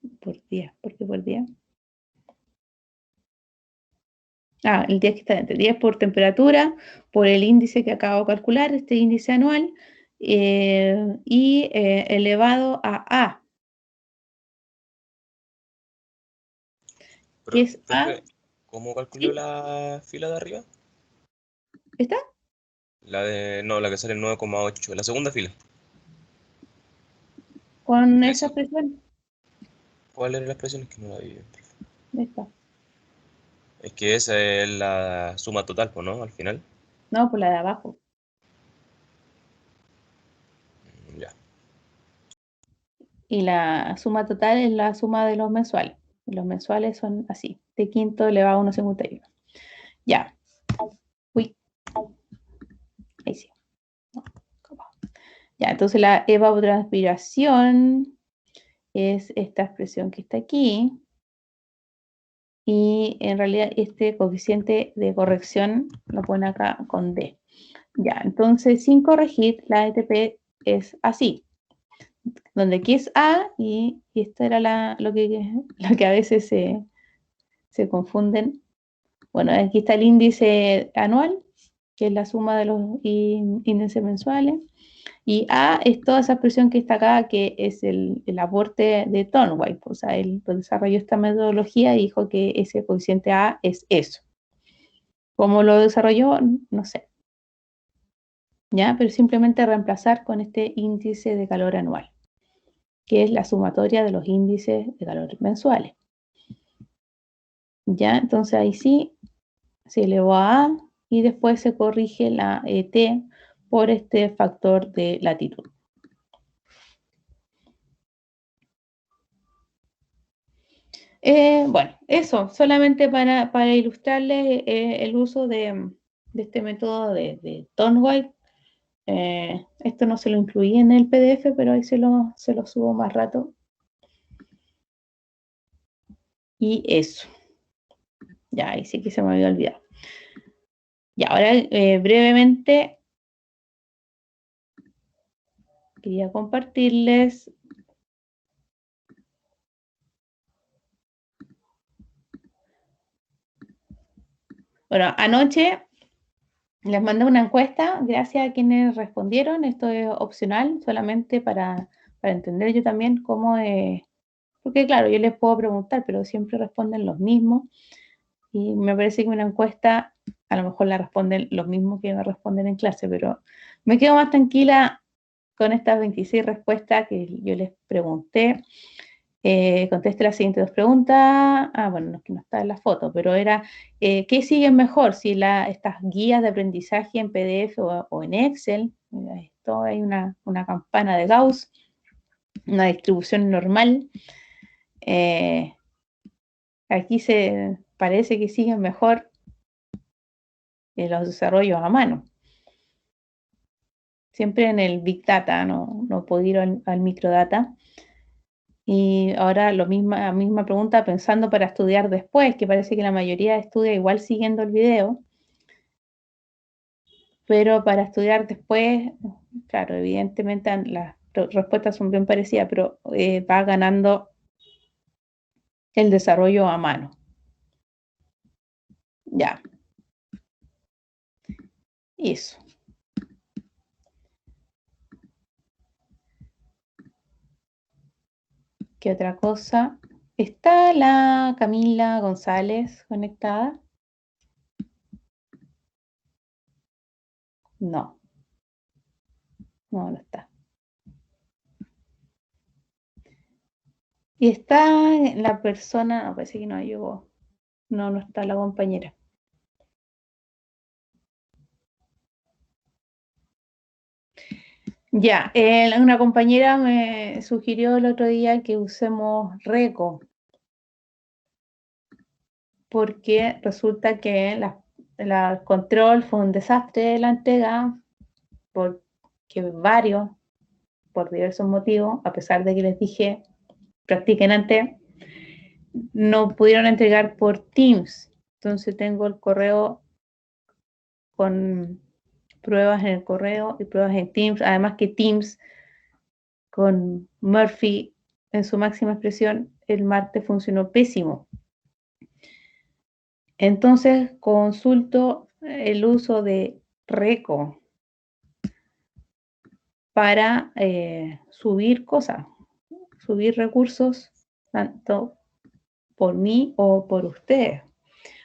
día, ¿por qué por día? El día que está dentro, 10 por temperatura, por el índice que acabo de calcular, este índice anual, y elevado a A. ¿Qué es Profe, A? ¿cómo calculó ¿Sí? la fila de arriba? ¿Está? La que sale en 9,8, la segunda fila. Con esa Eso. expresión. ¿Cuál era la expresión? Es que no la vi bien, profe. Está. Es que esa es la suma total, pues, ¿no? Al final. No, por la de abajo. Ya. Y la suma total es la suma de los mensuales. Los mensuales son así, de quinto elevado a 1,51. Ya. Uy. Ahí sí. No, ya, entonces la evapotranspiración es esta expresión que está aquí. Y en realidad este coeficiente de corrección lo pone acá con D. Ya, entonces sin corregir, la ETP es así. Donde aquí es A y esto era lo que a veces se confunden. Bueno, aquí está el índice anual que es la suma de los índices mensuales. Y A es toda esa expresión que está acá, que es el aporte de Thorndike. O sea, él desarrolló esta metodología y dijo que ese coeficiente A es eso. ¿Cómo lo desarrolló? No sé. ¿Ya? Pero simplemente reemplazar con este índice de calor anual, que es la sumatoria de los índices de calor mensuales. ¿Ya? Entonces ahí sí se elevó a A y después se corrige la T por este factor de latitud. Bueno, eso, solamente para ilustrarles el uso de este método de Thorndike. Esto no se lo incluí en el PDF, pero ahí se lo subo más rato. Y eso. Ya, ahí sí que se me había olvidado. Y ahora brevemente quería compartirles. Bueno, anoche les mandé una encuesta, gracias a quienes respondieron. Esto es opcional, solamente para entender yo también cómo porque claro, yo les puedo preguntar, pero siempre responden los mismos. Y me parece que una encuesta a lo mejor la responden los mismos que me responden en clase, pero me quedo más tranquila con estas 26 respuestas que yo les pregunté. Conteste las siguientes dos preguntas. Bueno, no es que no está en la foto, pero era, ¿qué siguen mejor? Si estas guías de aprendizaje en PDF o en Excel. Esto hay una campana de Gauss, una distribución normal. Aquí parece que siguen mejor los desarrollos a mano. Siempre en el Big Data, no puedo ir al Microdata. Y ahora la misma pregunta pensando para estudiar después, que parece que la mayoría estudia igual siguiendo el video. Pero para estudiar después, claro, evidentemente las respuestas son bien parecidas, pero va ganando el desarrollo a mano. Ya. Eso. ¿Qué otra cosa? ¿Está la Camila González conectada? No. No está. Y está la persona, no, parece que no llegó. No está la compañera. Ya, una compañera me sugirió el otro día que usemos Reco, porque resulta que el control fue un desastre de la entrega, porque por diversos motivos, a pesar de que les dije, practiquen antes, no pudieron entregar por Teams. Entonces tengo el correo con pruebas en el correo y pruebas en Teams, además que Teams con Murphy en su máxima expresión el martes funcionó pésimo. Entonces consulto el uso de Reco para subir cosas, subir recursos, tanto por mí o por ustedes.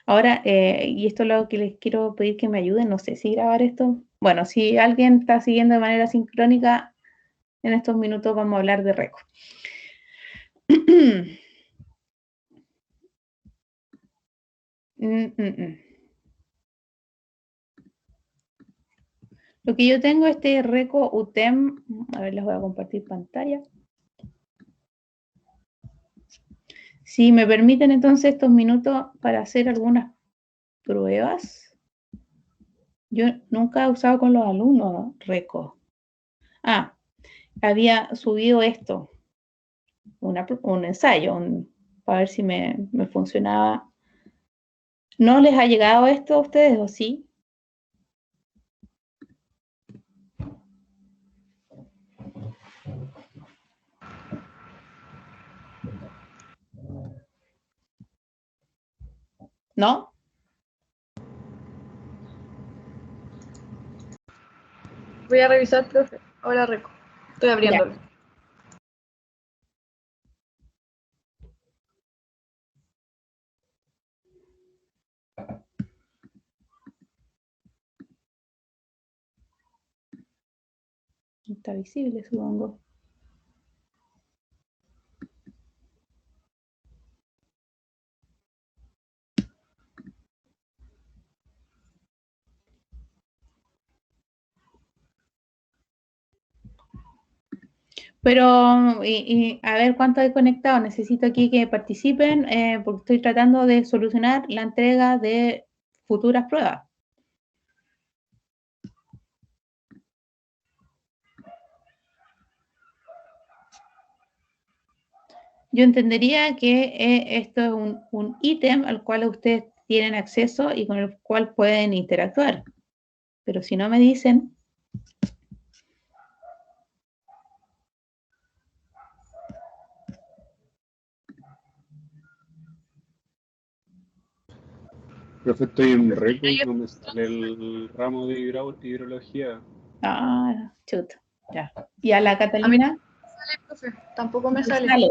Ahora, y esto es lo que les quiero pedir que me ayuden, no sé si grabar esto. Bueno, si alguien está siguiendo de manera sincrónica, en estos minutos vamos a hablar de Reco. Lo que yo tengo este Reco UTEM, a ver, les voy a compartir pantalla. Si me permiten entonces estos minutos para hacer algunas pruebas. Yo nunca he usado con los alumnos Reco. Había subido esto, un ensayo, para ver si me funcionaba. ¿No les ha llegado esto a ustedes o sí? ¿No? Voy a revisar, profe. Ahora Reco. Estoy abriéndolo. Está visible, supongo. Pero, a ver cuánto hay conectado. Necesito aquí que participen porque estoy tratando de solucionar la entrega de futuras pruebas. Yo entendería que esto es un ítem al cual ustedes tienen acceso y con el cual pueden interactuar. Pero si no me dicen... Profe, estoy en Reco y no me sale el ramo de hidrología. Ah, chuta, ya. ¿Y a la Catalina? Sale, profe. Tampoco me ¿No sale. sale?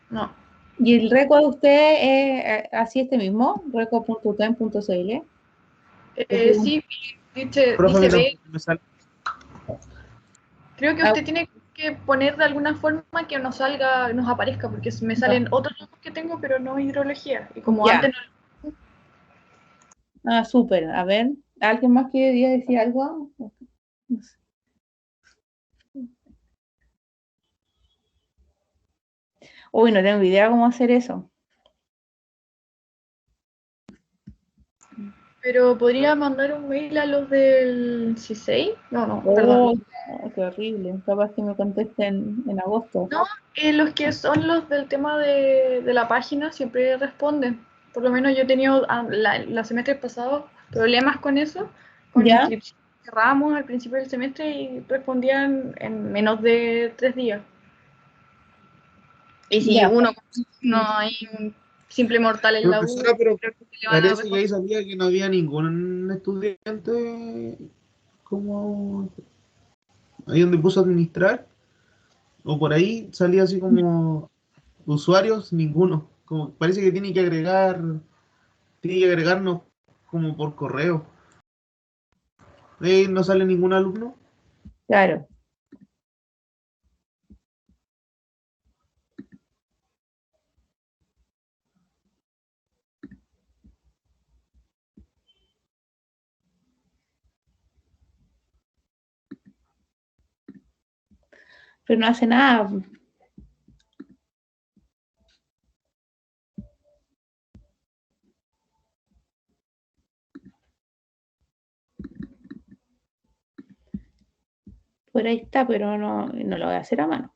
No. ¿Y el récord de usted es así este mismo? reco.utem.cl. Sí, dice Profe, B. me sale. Creo que usted tiene que poner de alguna forma que nos salga, nos aparezca, porque me salen otros grupos que tengo, pero no hidrología. Y como Ya. antes no. Ah, súper. A ver, ¿alguien más quería decir algo? No sé. Uy, no tengo idea cómo hacer eso. Pero podría mandar un mail a los del CISEI. No, Oh, perdón. qué horrible. Capaz que me contesten en agosto. No, los que son los del tema de la página siempre responden. Por lo menos yo he tenido la semestre pasado problemas con eso, con ¿Ya? inscripción. Cerramos al principio del semestre y respondían en menos de 3 días. Y si Ya. no hay un simple mortal en la U, Profesora, pero creo que le van a parece que responder. ahí salía que no había ningún estudiante como ahí donde puso administrar, o por ahí salía así como usuarios, ninguno. Como parece que tiene que agregarnos como por correo. No sale ningún alumno. Claro. Pero no hace nada. Por ahí está, pero no lo voy a hacer a mano.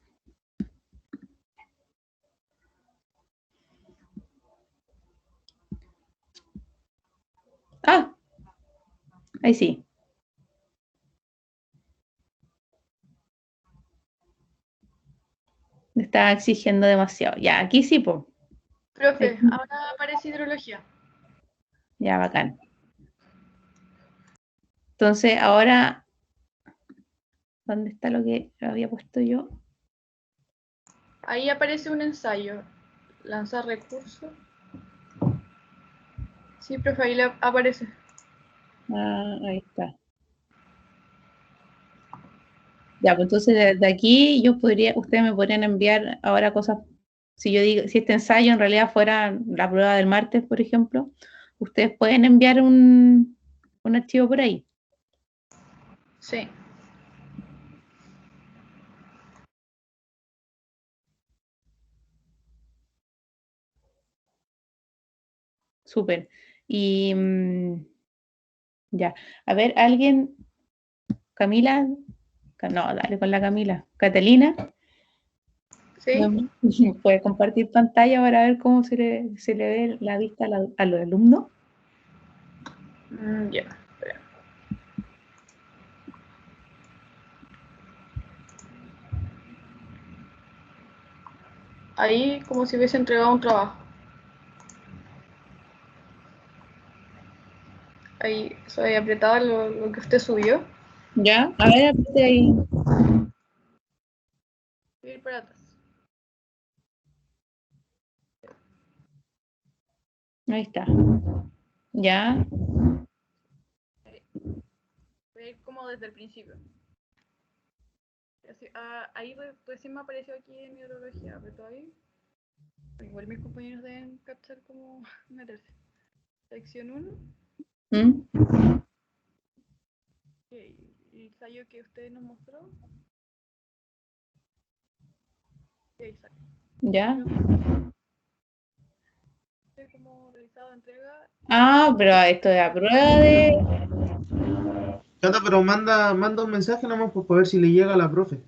Ah, ahí sí. Me está exigiendo demasiado. Ya, aquí sí, pues. Profe, ahora aparece hidrología. Ya, bacán. Entonces, ahora, ¿dónde está lo que había puesto yo? Ahí aparece un ensayo. Lanzar recursos. Sí, profe, ahí le aparece. Ah, ahí está. Ya, pues entonces desde aquí ustedes me podrían enviar ahora cosas, si yo digo, si este ensayo en realidad fuera la prueba del martes, por ejemplo, ustedes pueden enviar un archivo por ahí. Sí. Súper. Y ya, a ver, alguien, Camila, no, dale con la Camila. Catalina, Sí. ¿puede compartir pantalla para ver cómo se le ve la vista a los alumnos? Ya. Espera. Ahí como si hubiese entregado un trabajo. Ahí, eso ahí apretado lo que usted subió. Ya, a ver, apriete ahí. Ir para atrás. Ahí está. Ya. Voy a ir como desde el principio. Así, ahí recién me apareció aquí en hidrología, apretó ahí. Igual mis compañeros deben cachar cómo meterse. Sección 1. ¿Mm? El ensayo que usted nos mostró. Y ahí sale. Ya. Como realizado entrega. Ah, pero esto de a prueba de... Cata, pero manda un mensaje nomás pues, para ver si le llega a la profe.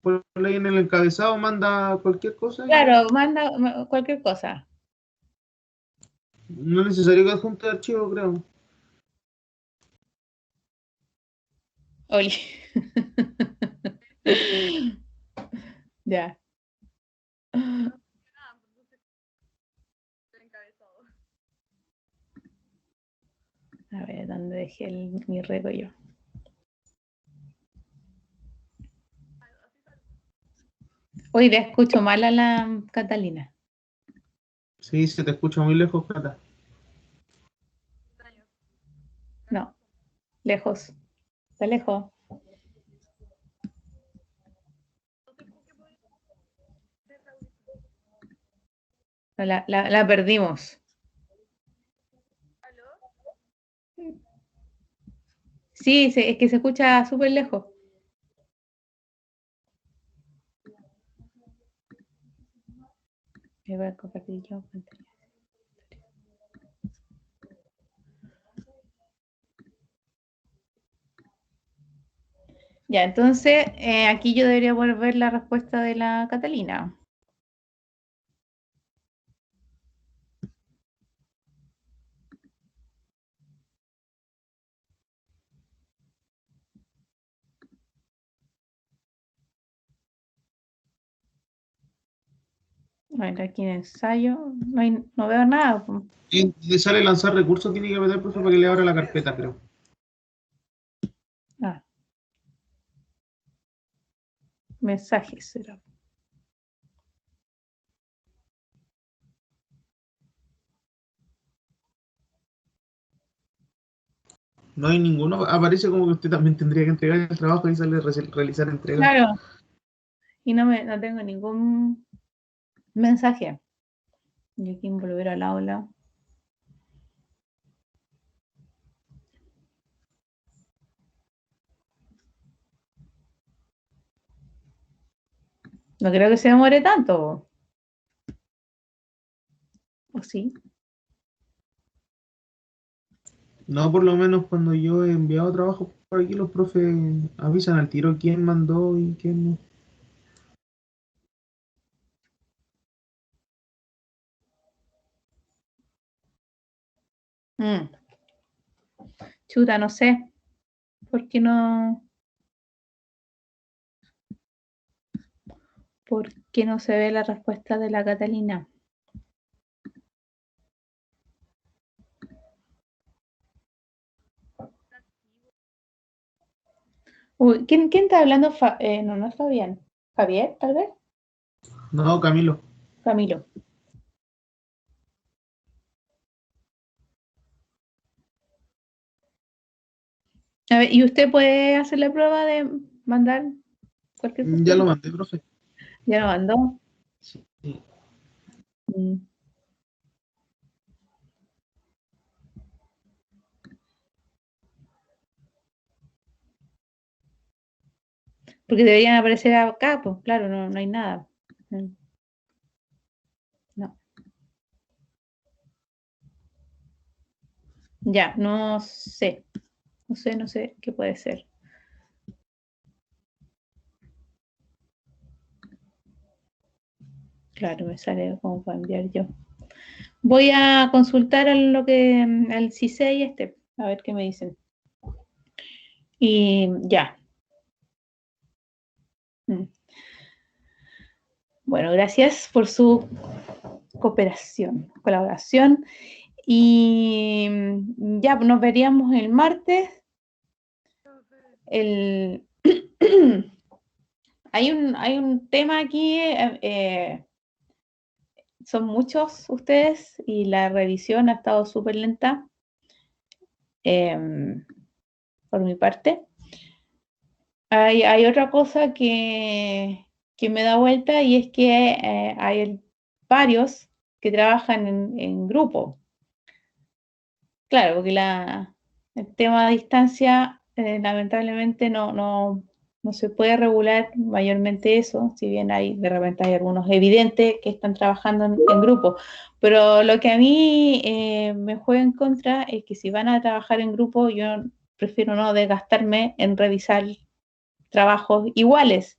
Ponle ahí en el encabezado, manda cualquier cosa. Claro, manda cualquier cosa. No es necesario que adjunte archivo, creo. Oye. Ya. A ver, ¿dónde dejé mi rego yo? Hoy le escucho mal a la Catalina. Sí, se te escucha muy lejos, Cata. No, lejos. Está lejos. La perdimos. Sí, es que se escucha súper lejos. Me voy a compartir yo pantalla. Ya, entonces aquí yo debería volver la respuesta de la Catalina. A ver, aquí en ensayo no veo nada. Y le sale lanzar recursos, tiene que meter profe para que le abra la carpeta, creo. Ah. Mensajes será. No hay ninguno. Aparece como que usted también tendría que entregar el trabajo y sale realizar entrega. Claro. Y no tengo ningún mensaje. Y aquí volver al aula. No creo que se demore tanto. ¿O sí? No, por lo menos cuando yo he enviado trabajo por aquí, los profes avisan al tiro quién mandó y quién no. Chuta, no sé. ¿Por qué no? ¿Por qué no se ve la respuesta de la Catalina? Uy, ¿quién está hablando? No es Fabián. ¿Javier, tal vez? No, Camilo. Camilo. A ver, ¿y usted puede hacer la prueba de mandar cualquier cosa? Ya lo mandé, profe. ¿Ya lo mandó? Sí. Mm. Porque deberían aparecer acá, pues claro, no hay nada. No. Ya, no sé. No sé qué puede ser. Claro, me sale como para enviar yo. Voy a consultar al CISE y a ver qué me dicen. Y ya. Bueno, gracias por su colaboración. Y ya nos veríamos el martes Hay un tema aquí, son muchos ustedes y la revisión ha estado súper lenta por mi parte. Hay otra cosa que me da vuelta y es que hay varios que trabajan en grupo. Claro, porque el tema de distancia lamentablemente no se puede regular mayormente eso, si bien de repente hay algunos evidentes que están trabajando en grupo. Pero lo que a mí me juega en contra es que si van a trabajar en grupo, yo prefiero no desgastarme en revisar trabajos iguales.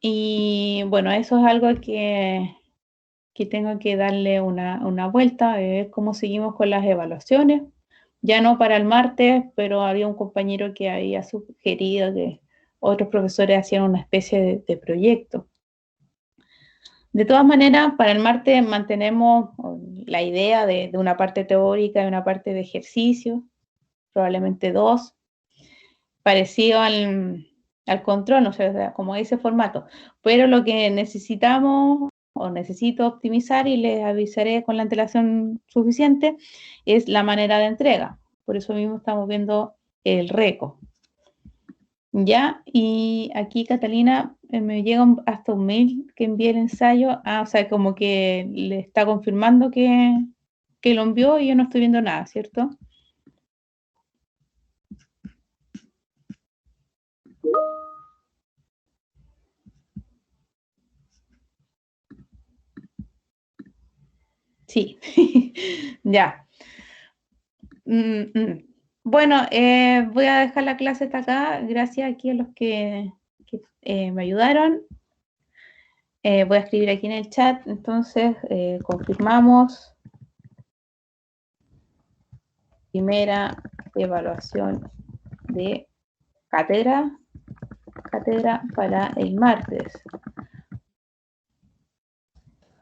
Y bueno, eso es algo que tengo que darle una vuelta, ver cómo seguimos con las evaluaciones. Ya no para el martes, pero había un compañero que había sugerido que otros profesores hacían una especie de proyecto. De todas maneras, para el martes mantenemos la idea de una parte teórica y una parte de ejercicio, probablemente 2, parecido al control, no sé, como ese formato. Pero lo que necesitamos o necesito optimizar, y les avisaré con la antelación suficiente, es la manera de entrega. Por eso mismo estamos viendo el RECO. Ya, y aquí Catalina me llega hasta un mail que envié el ensayo, o sea, como que le está confirmando que lo envió y yo no estoy viendo nada, ¿cierto? Sí, ya. Bueno, voy a dejar la clase hasta acá. Gracias aquí a los que me ayudaron. Voy a escribir aquí en el chat. Entonces, confirmamos. Primera evaluación de cátedra para el martes.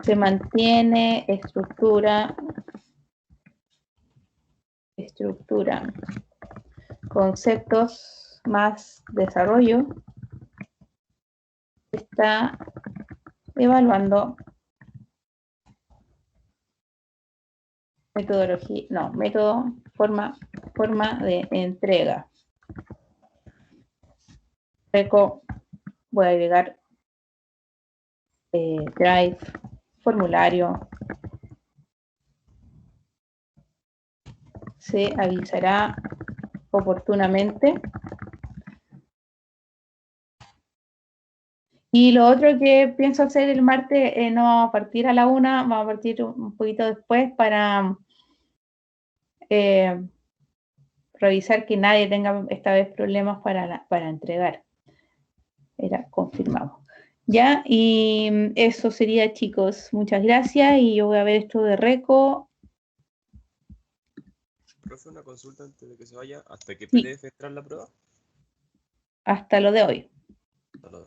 Se mantiene estructura, conceptos más desarrollo. Está evaluando metodología, no, método, forma de entrega. RECO, voy a agregar Drive, formulario. Se avisará oportunamente. Y lo otro que pienso hacer el martes, no vamos a partir a la 1, vamos a partir un poquito después para revisar que nadie tenga esta vez problemas para entregar. Era confirmado. Ya, y eso sería, chicos. Muchas gracias y yo voy a ver esto de RECO. Profe, una consulta antes de que se vaya. ¿Hasta qué PDF entrar la prueba? Hasta lo de hoy. Vale.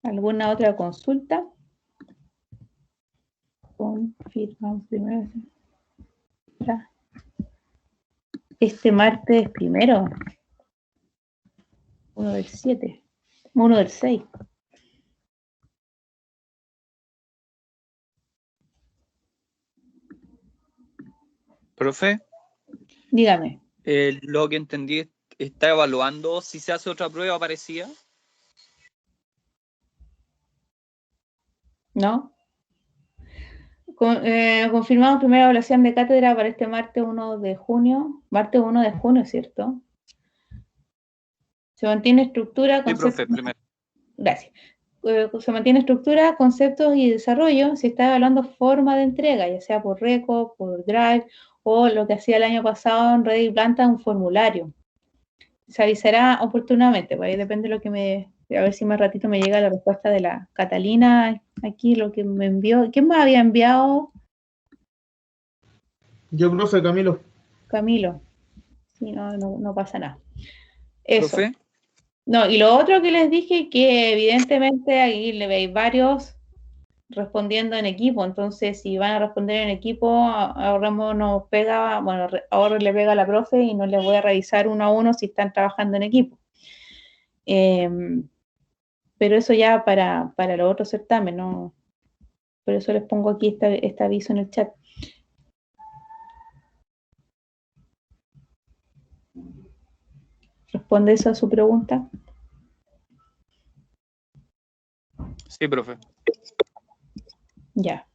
¿Alguna otra consulta? Confirmamos primero. Este martes primero. 1 del 7. 1 del 6. Profe, Dígame. lo que entendí, está evaluando si se hace otra prueba parecida. ¿No? Confirmamos primera evaluación de cátedra para este martes 1 de junio. Martes 1 de junio, ¿cierto? Se mantiene estructura, conceptos. Sí, profe, primero. Gracias. Se mantiene estructura, conceptos y desarrollo. Se está evaluando forma de entrega, ya sea por RECO, por Drive, o lo que hacía el año pasado en Red y Planta, un formulario. Se avisará oportunamente, pues ahí depende de lo que a ver si más ratito me llega la respuesta de la Catalina, aquí lo que me envió. ¿Quién me había enviado? Yo, profe, Camilo. Camilo. Sí, no pasa nada. Eso. Profe. No, y lo otro que les dije, que evidentemente aquí le veis varios respondiendo en equipo. Entonces, si van a responder en equipo, ahorrémonos pega, bueno, ahora le pega a la profe y no les voy a revisar uno a uno si están trabajando en equipo. Pero eso ya para los otros certámenes, ¿no? Por eso les pongo aquí este aviso en el chat. ¿Responde eso a su pregunta? Sí, profe. Ya.